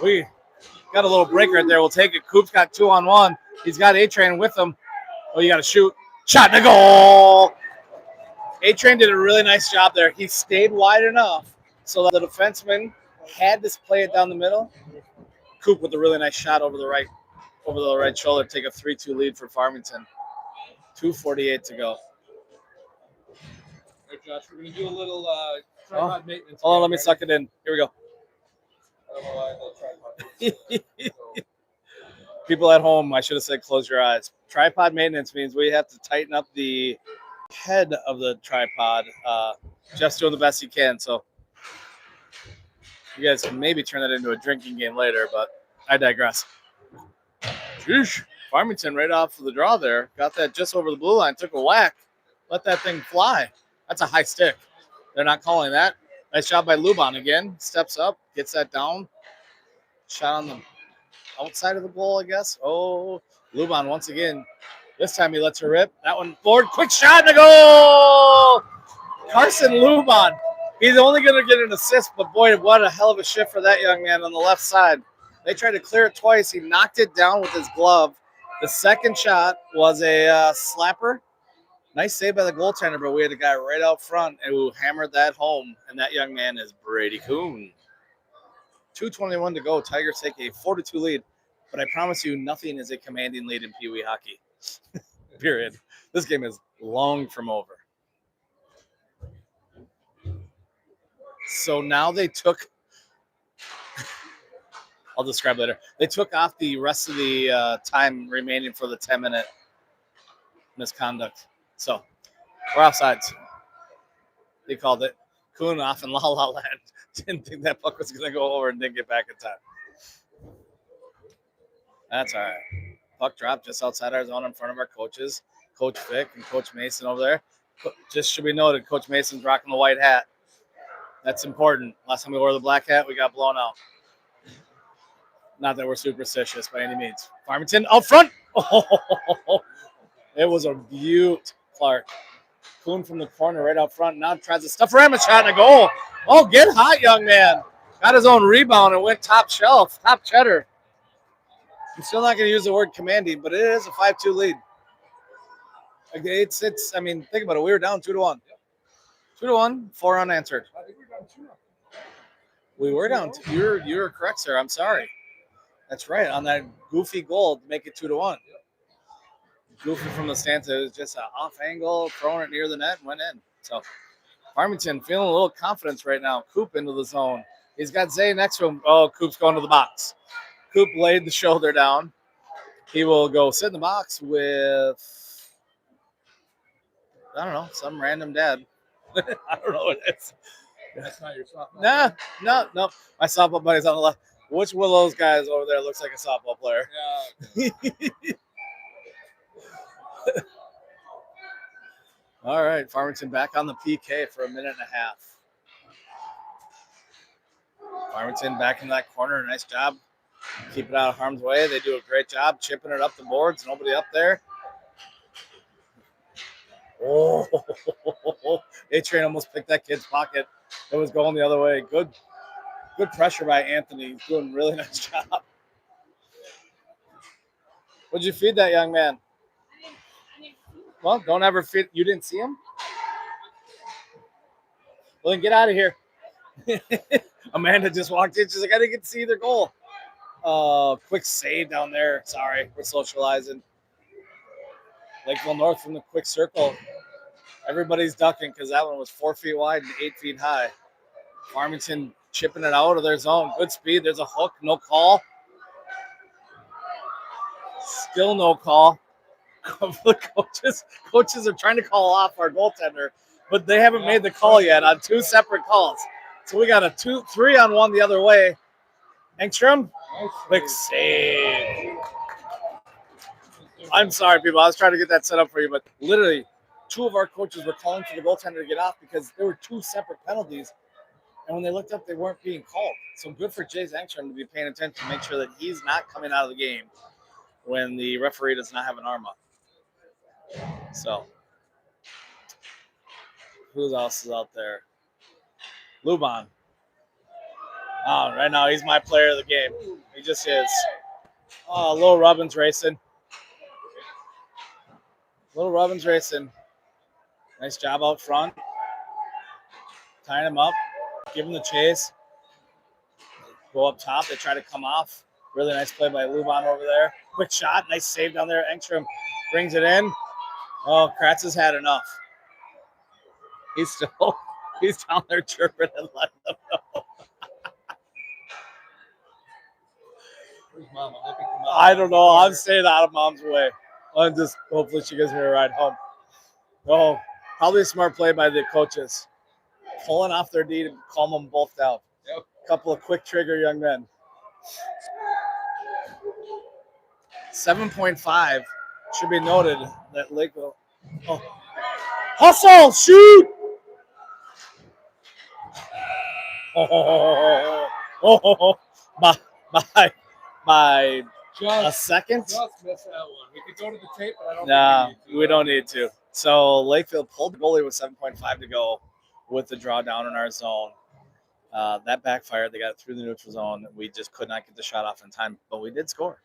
We got a little break right there. We'll take it. Coop's got 2-on-1. He's got A-Train with him. Oh, you got to shoot. Shot and a goal. A-Train did a really nice job there. He stayed wide enough so that the defenseman had to play it down the middle. Coop with a really nice shot over the right shoulder. Take a 3-2 lead for Farmington. 2:48 to go. All right, Josh, we're going to do a little tripod maintenance. Hold on, let me suck it in. Here we go. I don't know why the tripod maintenance. People at home, I should have said close your eyes. Tripod maintenance means we have to tighten up the head of the tripod. Jeff's doing the best he can, so you guys can maybe turn that into a drinking game later, but I digress. Sheesh. Farmington right off of the draw there. Got that just over the blue line. Took a whack. Let that thing fly. That's a high stick. They're not calling that. Nice job by Luban again. Steps up. Gets that down. Shot on the outside of the goal, I guess. Oh, Luban once again. This time he lets her rip. That one forward. Quick shot and a goal! Carson Luban. He's only going to get an assist, but boy, what a hell of a shift for that young man on the left side. They tried to clear it twice. He knocked it down with his glove. The second shot was a slapper. Nice save by the goaltender, but we had a guy right out front who hammered that home, and that young man is Brady Kuhn. 2:21 to go. Tigers take a 4-2 lead, but I promise you nothing is a commanding lead in Peewee hockey. Period. This game is long from over. So now they took – I'll describe later. They took off the rest of the time remaining for the 10-minute misconduct. So we're offsides. They called it. Kuhn off in La La Land. Didn't think that puck was going to go over and didn't get back in time. That's all right. Puck dropped just outside our zone in front of our coaches, Coach Vic and Coach Mason over there. Just should be noted, Coach Mason's rocking the white hat. That's important. Last time we wore the black hat, we got blown out. Not that we're superstitious by any means. Farmington out front. Oh, it was a beaut, Clark. Kuhn from the corner right out front. Now tries to stuff around a shot and a goal. Oh, get hot, young man. Got his own rebound and went top shelf, top cheddar. I'm still not going to use the word commanding, but it is a 5-2 lead. It's. I mean, think about it. We were down 2-1. 2-1, 4 unanswered. I think we're down 2-0. We were down. You're correct, sir. I'm sorry. That's right. On that goofy goal to make it 2-1. Goofy from the stance. It was just an off angle, throwing it near the net, and went in. So Farmington feeling a little confidence right now. Coop into the zone. He's got Zay next to him. Oh, Coop's going to the box. Coop laid the shoulder down. He will go sit in the box with, I don't know, some random dad. I don't know what it is. That's not your softball. No. My softball buddy's on the left. Which one of those guys over there looks like a softball player? Yeah. All right, Farmington back on the PK for a minute and a half. Farmington back in that corner. Nice job. Keep it out of harm's way. They do a great job chipping it up the boards. Nobody up there. Oh, A-Train almost picked that kid's pocket. It was going the other way. Good pressure by Anthony. He's doing a really nice job. What'd you feed that young man? Well, don't ever feed. You didn't see him? Well, then get out of here. Amanda just walked in. She's like, I didn't get to see their goal. Quick save down there. Sorry, we're socializing. Lakeville North from the quick circle. Everybody's ducking because that one was 4 feet wide and 8 feet high. Farmington chipping it out of their zone. Good speed. There's a hook. No call. Still no call. The coaches are trying to call off our goaltender, but they haven't made the call yet on 2 separate calls. So we got a 3-on-1 the other way. Engstrom, quick save. I'm sorry, people. I was trying to get that set up for you, but literally 2 of our coaches were calling for the goaltender to get off because there were 2 separate penalties. And when they looked up, they weren't being called. So good for Jay's Engstrom to be paying attention to make sure that he's not coming out of the game when the referee does not have an arm up. So, who else is out there? Luban. Oh, right now he's my player of the game. He just is. Oh, Lil Robbins racing. Nice job out front. Tying him up. Give him the chase. Go up top. They try to come off. Really nice play by Luban over there. Quick shot. Nice save down there. Engstrom brings it in. Oh, Kratz has had enough. He's down there chirping and letting them know. Where's Mom? I'm looking for Mom. I don't know. I'm staying out of Mom's way. I'm just hopefully she gives me a ride home. Oh, probably a smart play by the coaches. Pulling off their D to calm them both down. Yep. Couple of quick trigger young men. 7.5 should be noted that Lakeville. Oh. Hustle! Shoot! By a second? Just missed that one. We could go to the tape, but I don't think we don't need to. So Lakeville pulled the goalie with 7.5 to go with the draw down in our zone. That backfired. They got it through the neutral zone. We just could not get the shot off in time, but we did score.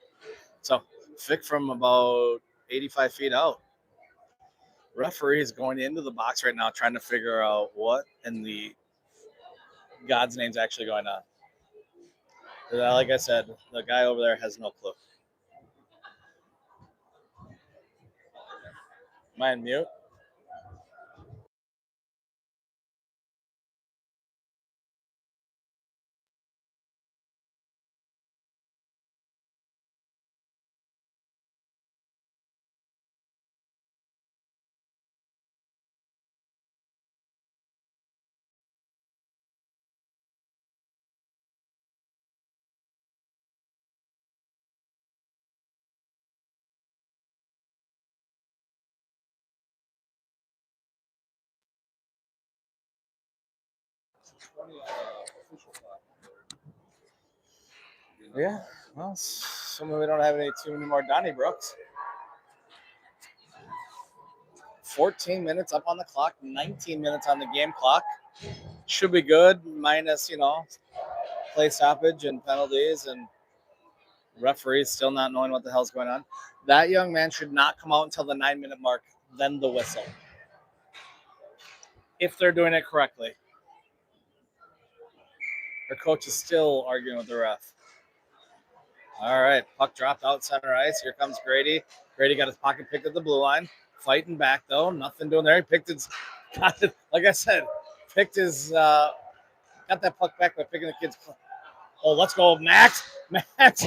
So Fick from about 85 feet out. Referee is going into the box right now trying to figure out what in the God's name's actually going on. Like I said, the guy over there has no clue. Am I on mute? Yeah, well, assuming we don't have too many more Donnybrooks. 14 minutes up on the clock, 19 minutes on the game clock. Should be good, minus, play stoppage and penalties and referees still not knowing what the hell's going on. That young man should not come out until the 9-minute mark, then the whistle. If they're doing it correctly. Our coach is still arguing with the ref. All right, puck dropped out center ice. Here comes Grady. Grady got his pocket picked at the blue line. Fighting back though, nothing doing there. He picked his, got it, like I said, picked his, got that puck back by picking the kid's. Oh, let's go, Max. Max.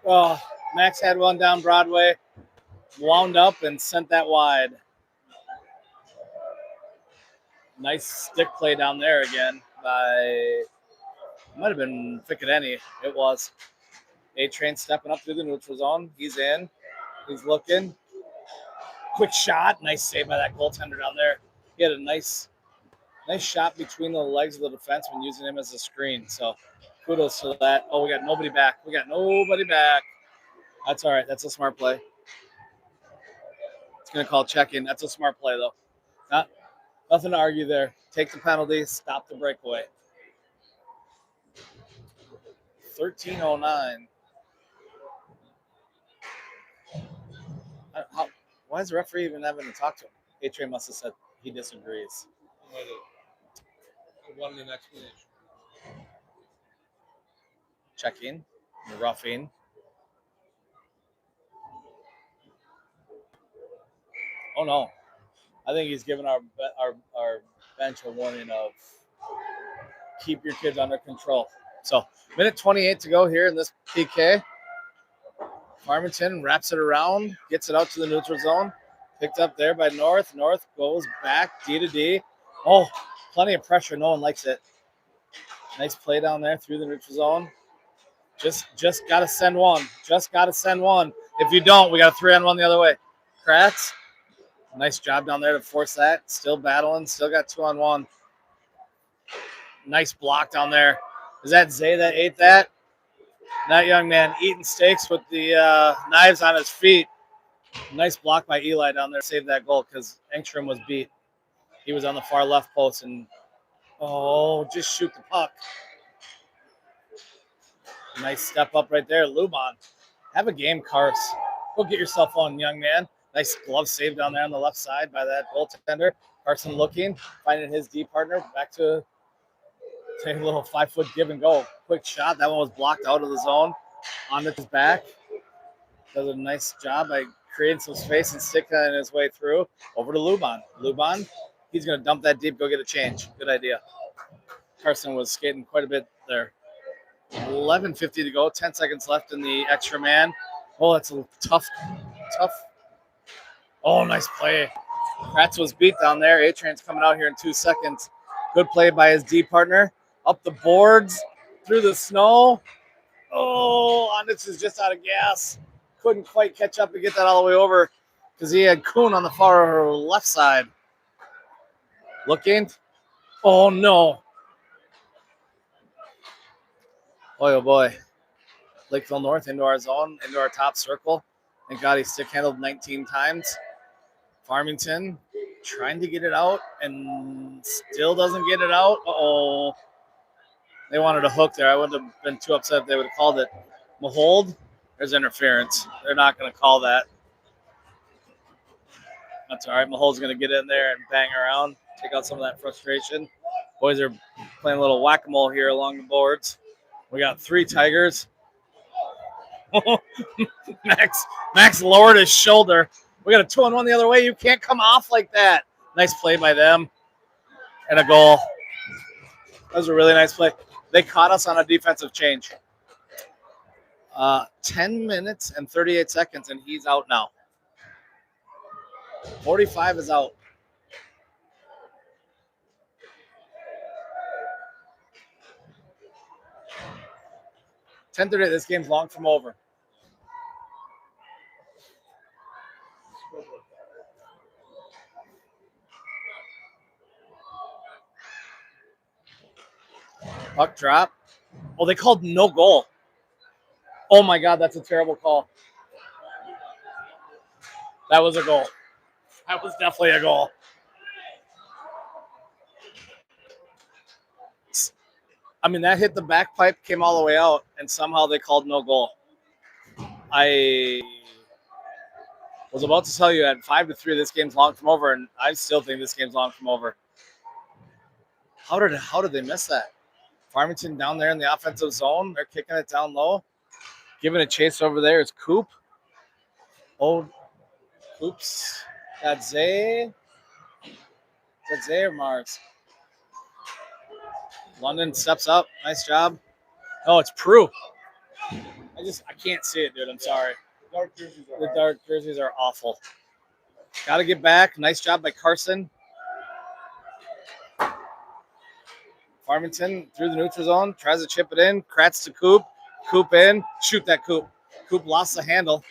Oh, Max had one down Broadway, wound up and sent that wide. Nice stick play down there again by, might have been Ficcadenny. It was. A-Train stepping up through the neutral zone. He's in. He's looking. Quick shot. Nice save by that goaltender down there. He had a nice shot between the legs of the defenseman using him as a screen. So kudos to that. Oh, we got nobody back. That's all right. That's a smart play. It's going to call check-in. That's a smart play, though. Nothing to argue there. Take the penalty. Stop the breakaway. 13:09. Why is the referee even having to talk to him? A-Train must have said he disagrees. I wanted an explanation. Checking. Roughing. Oh, no. I think he's giving our bench a warning of keep your kids under control. So, minute 28 to go here in this PK. Farmington wraps it around, gets it out to the neutral zone. Picked up there by North. North goes back, D to D. Oh, plenty of pressure. No one likes it. Nice play down there through the neutral zone. Just got to send one. If you don't, we got a 3-on-1 the other way. Kratz, nice job down there to force that. Still battling. Still got 2-on-1. Nice block down there. Is that Zay that ate that? That young man eating steaks with the knives on his feet. Nice block by Eli down there. Saved that goal because Engstrom was beat. He was on the far left post and, just shoot the puck. Nice step up right there. Luban. Have a game, Cars. Go get yourself on, young man. Nice glove save down there on the left side by that goaltender. Carson looking, finding his D partner. Back to take a little 5-foot give and go. Quick shot. That one was blocked out of the zone. On his back. Does a nice job by creating some space and sticking his way through. Over to Luban. Luban, he's going to dump that deep, go get a change. Good idea. Carson was skating quite a bit there. 11:50 to go. 10 seconds left in the extra man. Oh, that's a tough. Oh, nice play. Kratz was beat down there. A-Train's coming out here in 2 seconds. Good play by his D partner. Up the boards, through the snow. Oh, Onitz is just out of gas. Couldn't quite catch up and get that all the way over because he had Kuhn on the far left side. Looking. Oh, no. Boy, oh, boy. Lakeville North into our zone, into our top circle. Thank God he stick handled 19 times. Farmington trying to get it out and still doesn't get it out. Uh-oh. They wanted a hook there. I wouldn't have been too upset if they would have called it. Mahold, there's interference. They're not going to call that. That's all right. Mahold's going to get in there and bang around, take out some of that frustration. Boys are playing a little whack-a-mole here along the boards. We got 3 Tigers. Max lowered his shoulder. We got a 2-on-1 the other way. You can't come off like that. Nice play by them. And a goal. That was a really nice play. They caught us on a defensive change. 10 minutes and 38 seconds, and he's out now. 45 is out. .30. This game's long from over. Puck drop. Oh, they called no goal. Oh, my God, that's a terrible call. That was a goal. That was definitely a goal. I mean, that hit the back pipe, came all the way out, and somehow they called no goal. I was about to tell you at 5-3, this game's long from over, and I still think this game's long from over. How did they miss that? Farmington down there in the offensive zone. They're kicking it down low. Giving a chase over there is Coop. Oh, oops. That's Zay. Is that Zay or Mars? London steps up. Nice job. Oh, it's Prue. I can't see it, dude. I'm sorry. The dark jerseys are awful. Got to get back. Nice job by Carson. Farmington through the neutral zone. Tries to chip it in. Kratz to Coop. Coop in. Shoot that Coop. Coop lost the handle.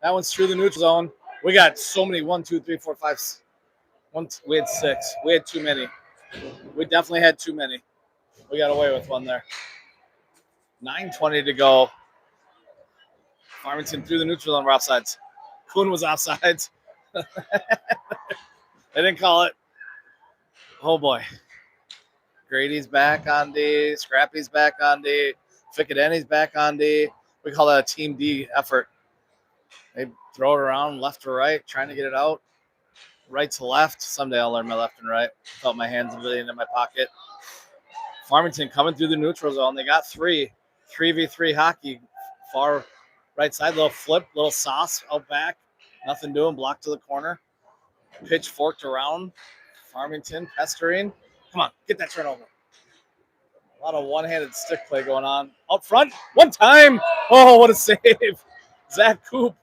That one's through the neutral zone. We got so many 1, 2, 3, 4, 5. We had 6. We had too many. We definitely had too many. We got away with one there. 9:20 to go. Farmington through the neutral zone. We're offsides. Kuhn was offsides. They didn't call it. Oh, boy. Grady's back on D. Scrappy's back on D. Ficcadenny's back on D. We call that a Team D effort. They throw it around left to right, trying to get it out. Right to left. Someday I'll learn my left and right. Felt my hands really in my pocket. Farmington coming through the neutral zone. They got 3v3 hockey. Far right side, little flip, little sauce out back. Nothing doing. Block to the corner. Pitch forked around. Farmington pestering. Come on, get that turnover. A lot of one-handed stick play going on. Up front, one time. Oh, what a save. Zach Coop.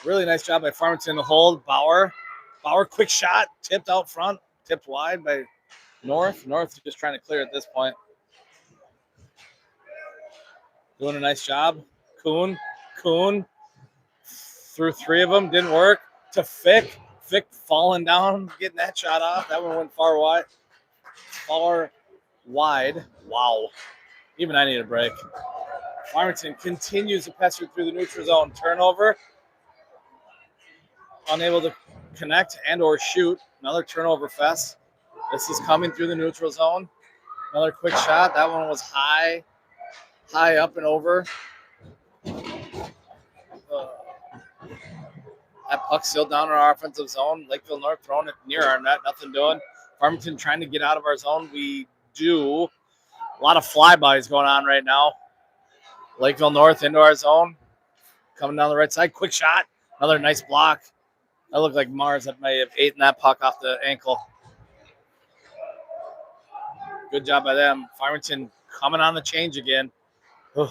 Really nice job by Farmington to hold. Bauer, quick shot. Tipped out front. Tipped wide by North. North just trying to clear at this point. Doing a nice job. Kuhn. Through 3 of them. Didn't work. To Fick. Fick falling down, getting that shot off. That one went far wide. Wow. Even I need a break. Farmington continues to pester through the neutral zone. Turnover. Unable to connect and or shoot. Another turnover fest. This is coming through the neutral zone. Another quick shot. That one was high up and over. That puck's still down in our offensive zone. Lakeville North throwing it near our net. Nothing doing. Farmington trying to get out of our zone. We do. A lot of flybys going on right now. Lakeville North into our zone. Coming down the right side. Quick shot. Another nice block. That looked like Mars that may have eaten that puck off the ankle. Good job by them. Farmington coming on the change again. Ugh.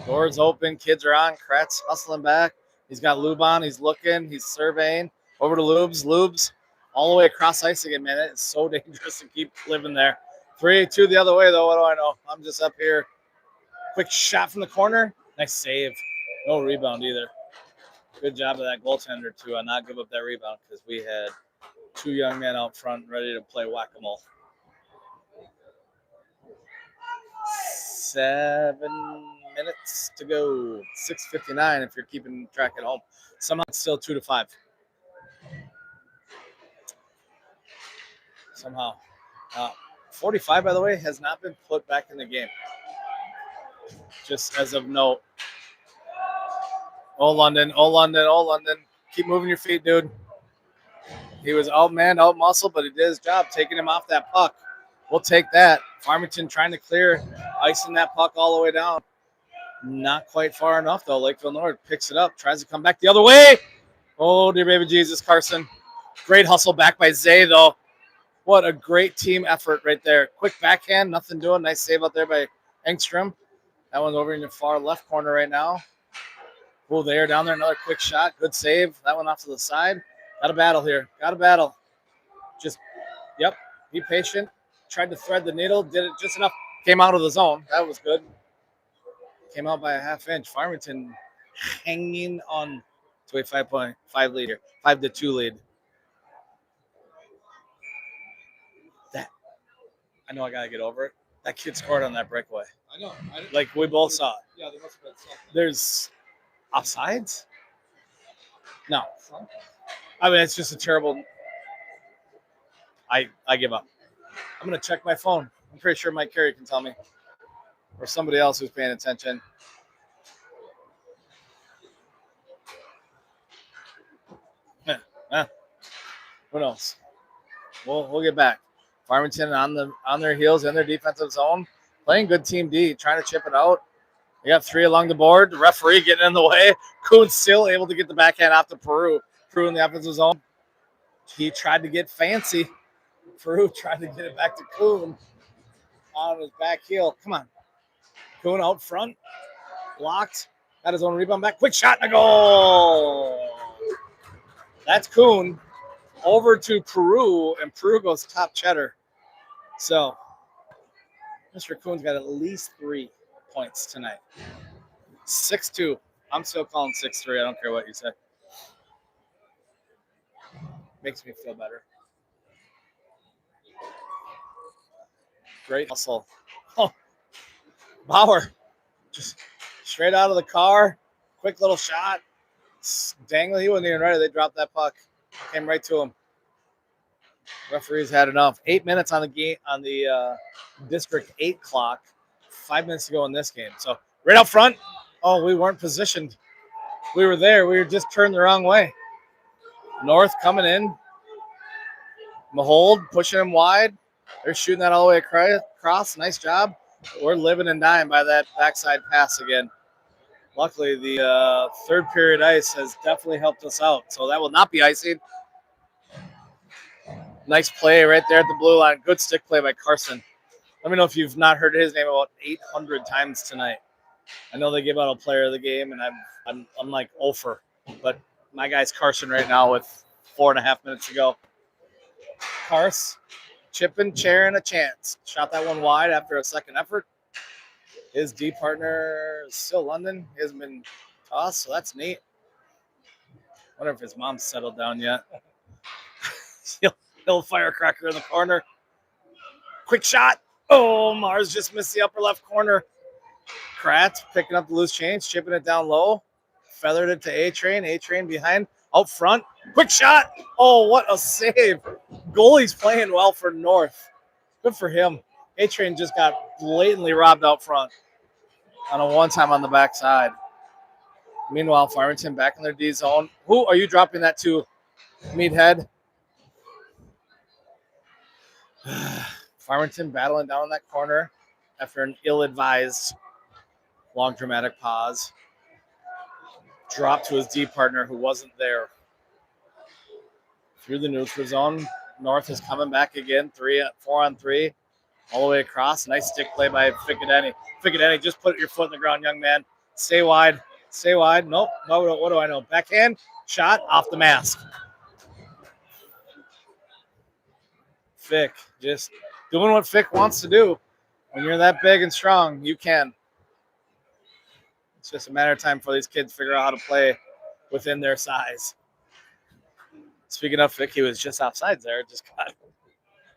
Doors open. Kids are on. Kratz hustling back. He's got Lube on. He's looking. He's surveying. Over to Lubes. All the way across ice again, man. It's so dangerous to keep living there. 3-2 the other way, though. What do I know? I'm just up here. Quick shot from the corner. Nice save. No rebound either. Good job of that goaltender, to not give up that rebound because we had 2 young men out front ready to play whack-a-mole. 7 minutes to go. 6:59 if you're keeping track at home. Somehow it's still 2-5. Somehow. 45, by the way, has not been put back in the game. Just as of note. Oh, London. Keep moving your feet, dude. He was outmanned, out-muscled, but he did his job, taking him off that puck. We'll take that. Farmington trying to clear, icing that puck all the way down. Not quite far enough, though. Lakeville North picks it up, tries to come back the other way. Oh, dear baby Jesus, Carson. Great hustle back by Zay, though. What a great team effort right there. Quick backhand, nothing doing. Nice save out there by Engstrom. That one's over in the far left corner right now. Oh, there, down there, another quick shot. Good save. That one off to the side. Got a battle here. Be patient. Tried to thread the needle. Did it just enough. Came out of the zone. That was good. Came out by a half inch. Farmington hanging on to a 5.5 lead here. 5-2 lead. I know I got to get over it. That kid scored on that breakaway. I know. Like, we both saw it. Yeah, there must have been something. There's offsides? No. I mean, it's just a terrible. I give up. I'm going to check my phone. I'm pretty sure Mike Carey can tell me. Or somebody else who's paying attention. Who knows? We'll get back. Farmington on their heels in their defensive zone, playing good team D, trying to chip it out. They got 3 along the board. The referee getting in the way. Kuhn still able to get the backhand off to Peru. Peru in the offensive zone. He tried to get fancy. Peru tried to get it back to Kuhn on his back heel. Come on. Kuhn out front. Blocked. Got his own rebound back. Quick shot and a goal. That's Kuhn. Over to Peru, and Peru goes top cheddar. So, Mr. Kuhn's got at least 3 points tonight. 6-2. I'm still calling 6-3. I don't care what you say. Makes me feel better. Great hustle. Oh, Bauer. Just straight out of the car. Quick little shot. Dangling. He wasn't even ready. They dropped that puck. Came right to him. Referees had enough. 8 minutes on the game on the District 8 clock. 5 minutes to go in this game. So right out front. Oh, we weren't positioned. We were there. We were just turned the wrong way. North coming in. Mahold pushing him wide. They're shooting that all the way across. Nice job. We're living and dying by that backside pass again. Luckily, the third period ice has definitely helped us out. So that will not be icing. Nice play right there at the blue line. Good stick play by Carson. Let me know if you've not heard his name about 800 times tonight. I know they give out a player of the game, and I'm like over. But my guy's Carson right now with 4.5 minutes to go. Cars, chipping, chair, and a chance. Shot that one wide after a second effort. His D partner is still London. He hasn't been tossed, so that's neat. Wonder if his mom's settled down yet. Little firecracker in the corner. Quick shot. Oh, Mars just missed the upper left corner. Kratz picking up the loose change, chipping it down low. Feathered it to A-Train. A-Train behind. Out front. Quick shot. Oh, what a save. Goalie's playing well for North. Good for him. A-Train just got blatantly robbed out front on a one-time on the backside. Meanwhile, Farmington back in their D zone. Who are you dropping that to, Meathead? Farmington battling down in that corner after an ill-advised long dramatic pause. Drop to his D partner who wasn't there. Through the neutral zone. North is coming back again. 4-on-3. All the way across. Nice stick play by Ficcadetti. Ficcadetti, just put your foot in the ground, young man. Stay wide. Stay wide. Nope. What do I know? Backhand. Shot off the mask. Fick just doing what Fick wants to do. When you're that big and strong, you can. It's just a matter of time for these kids to figure out how to play within their size. Speaking of Fick, he was just offsides there. Just got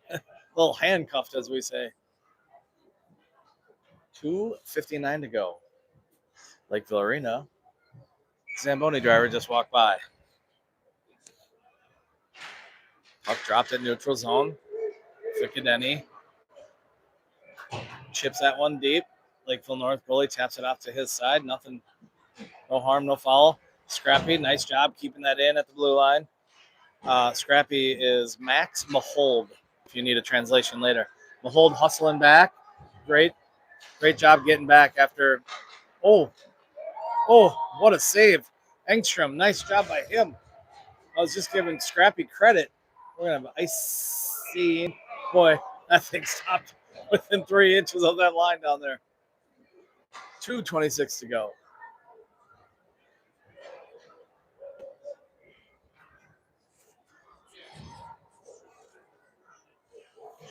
a little handcuffed, as we say. 2:59 to go. Lakeville Arena. Zamboni driver just walked by. Puck dropped at neutral zone. Ficcadetti chips that one deep. Lakeville North goalie taps it off to his side. Nothing, no harm, no foul. Scrappy, nice job keeping that in at the blue line. Scrappy is Max Mahold, if you need a translation later. Mahold hustling back. Great job getting back after. Oh, what a save. Engstrom, nice job by him. I was just giving Scrappy credit. We're going to have ice scene. Boy, that thing stopped within 3 inches of that line down there. 2:26 to go.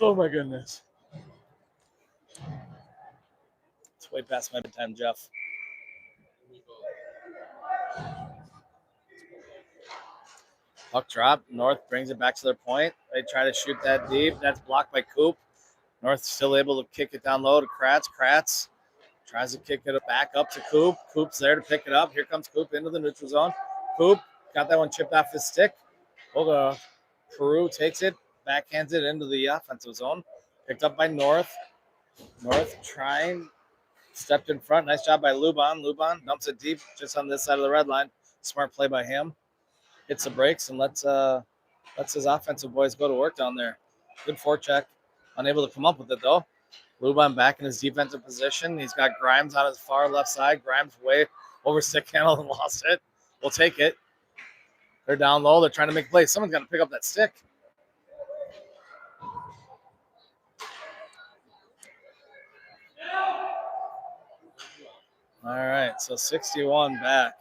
Oh, my goodness. It's way past my bedtime, Jeff. Puck drop. North brings it back to their point. They try to shoot that deep. That's blocked by Coop. North still able to kick it down low to Kratz. Kratz tries to kick it back up to Coop. Coop's there to pick it up. Here comes Coop into the neutral zone. Coop got that one chipped off his stick. Peru takes it, backhands it into the offensive zone. Picked up by North. North trying, stepped in front. Nice job by Luban. Luban dumps it deep just on this side of the red line. Smart play by him. Hits the brakes and lets his offensive boys go to work down there. Good forecheck. Unable to come up with it, though. Luban back in his defensive position. He's got Grimes on his far left side. Grimes way over stick handle and lost it. We'll take it. They're down low. They're trying to make plays. Someone's got to pick up that stick. All right, so 61 back.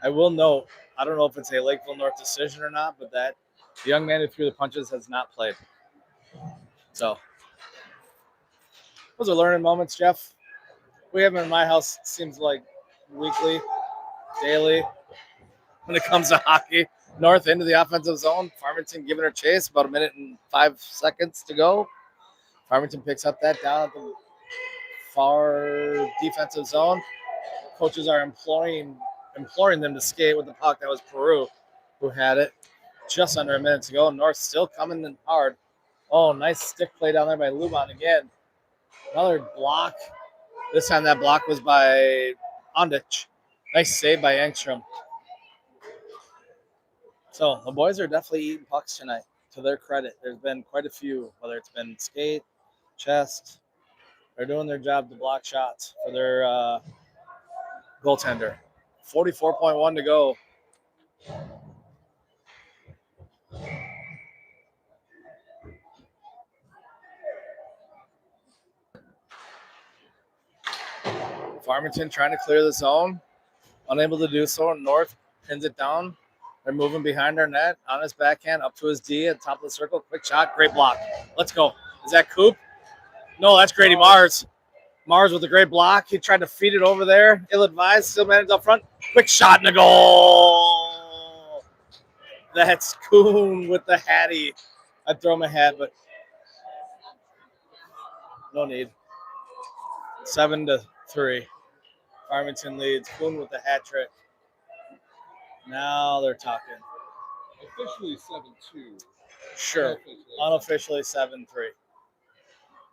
I will note, I don't know if it's a Lakeville North decision or not, but that the young man who threw the punches has not played. So those are learning moments, Jeff. We have them in my house, it seems like weekly, daily. When it comes to hockey, North into the offensive zone. Farmington giving her chase, about a minute and 5 seconds to go. Farmington picks up that down at the far defensive zone. Coaches are imploring them to skate with the puck. That was Peru who had it just under a minute to go. North still coming in hard. Oh, nice stick play down there by Luban again. Another block. This time that block was by Ondich. Nice save by Engstrom. So the boys are definitely eating pucks tonight, to their credit. There's been quite a few, whether it's been skate, chest. They're doing their job to block shots for their goaltender. 44.1 to go. Farmington trying to clear the zone. Unable to do so. North pins it down. They're moving behind our net on his backhand up to his D at the top of the circle. Quick shot. Great block. Let's go. Is that Coop? No, that's Grady Mars. Mars with a great block. He tried to feed it over there. Ill-advised. Still managed up front. Quick shot and a goal. That's Coon with the hattie. I'd throw him a hat, but no need. 7-3. Farmington leads. Coon with the hat trick. Now they're talking. Officially 7-2. Sure. Unofficially 7-3.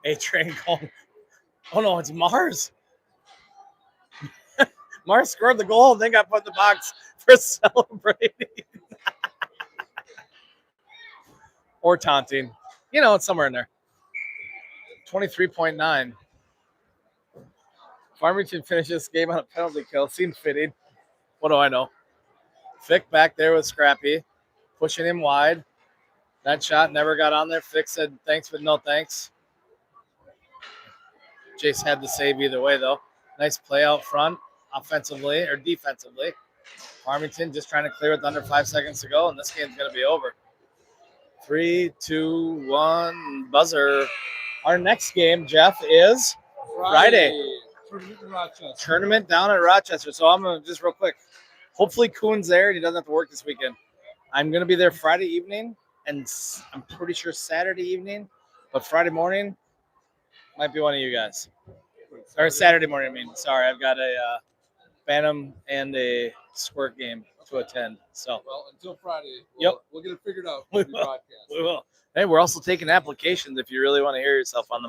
A-Train going. Oh, no, it's Mars. Mars scored the goal and then got put in the box for celebrating. Or taunting. You know, it's somewhere in there. 23.9. Farmington finishes this game on a penalty kill. Seems fitting. What do I know? Fick back there with Scrappy, pushing him wide. That shot never got on there. Fick said thanks, but no thanks. Jace had the save either way, though. Nice play out front, offensively or defensively. Farmington just trying to clear with under 5 seconds to go, and this game's going to be over. 3, 2, 1, buzzer. Our next game, Jeff, is Friday. Tournament down at Rochester. So I'm going to just real quick. Hopefully Kuhn's there and he doesn't have to work this weekend. I'm going to be there Friday evening and I'm pretty sure Saturday evening. But Friday morning might be one of you guys. Or Saturday morning, I mean. Sorry, I've got a Phantom and a Squirt game to attend. So, well, until Friday, yep, we'll get it figured out. We will. Hey, we're also taking applications if you really want to hear yourself on the mic.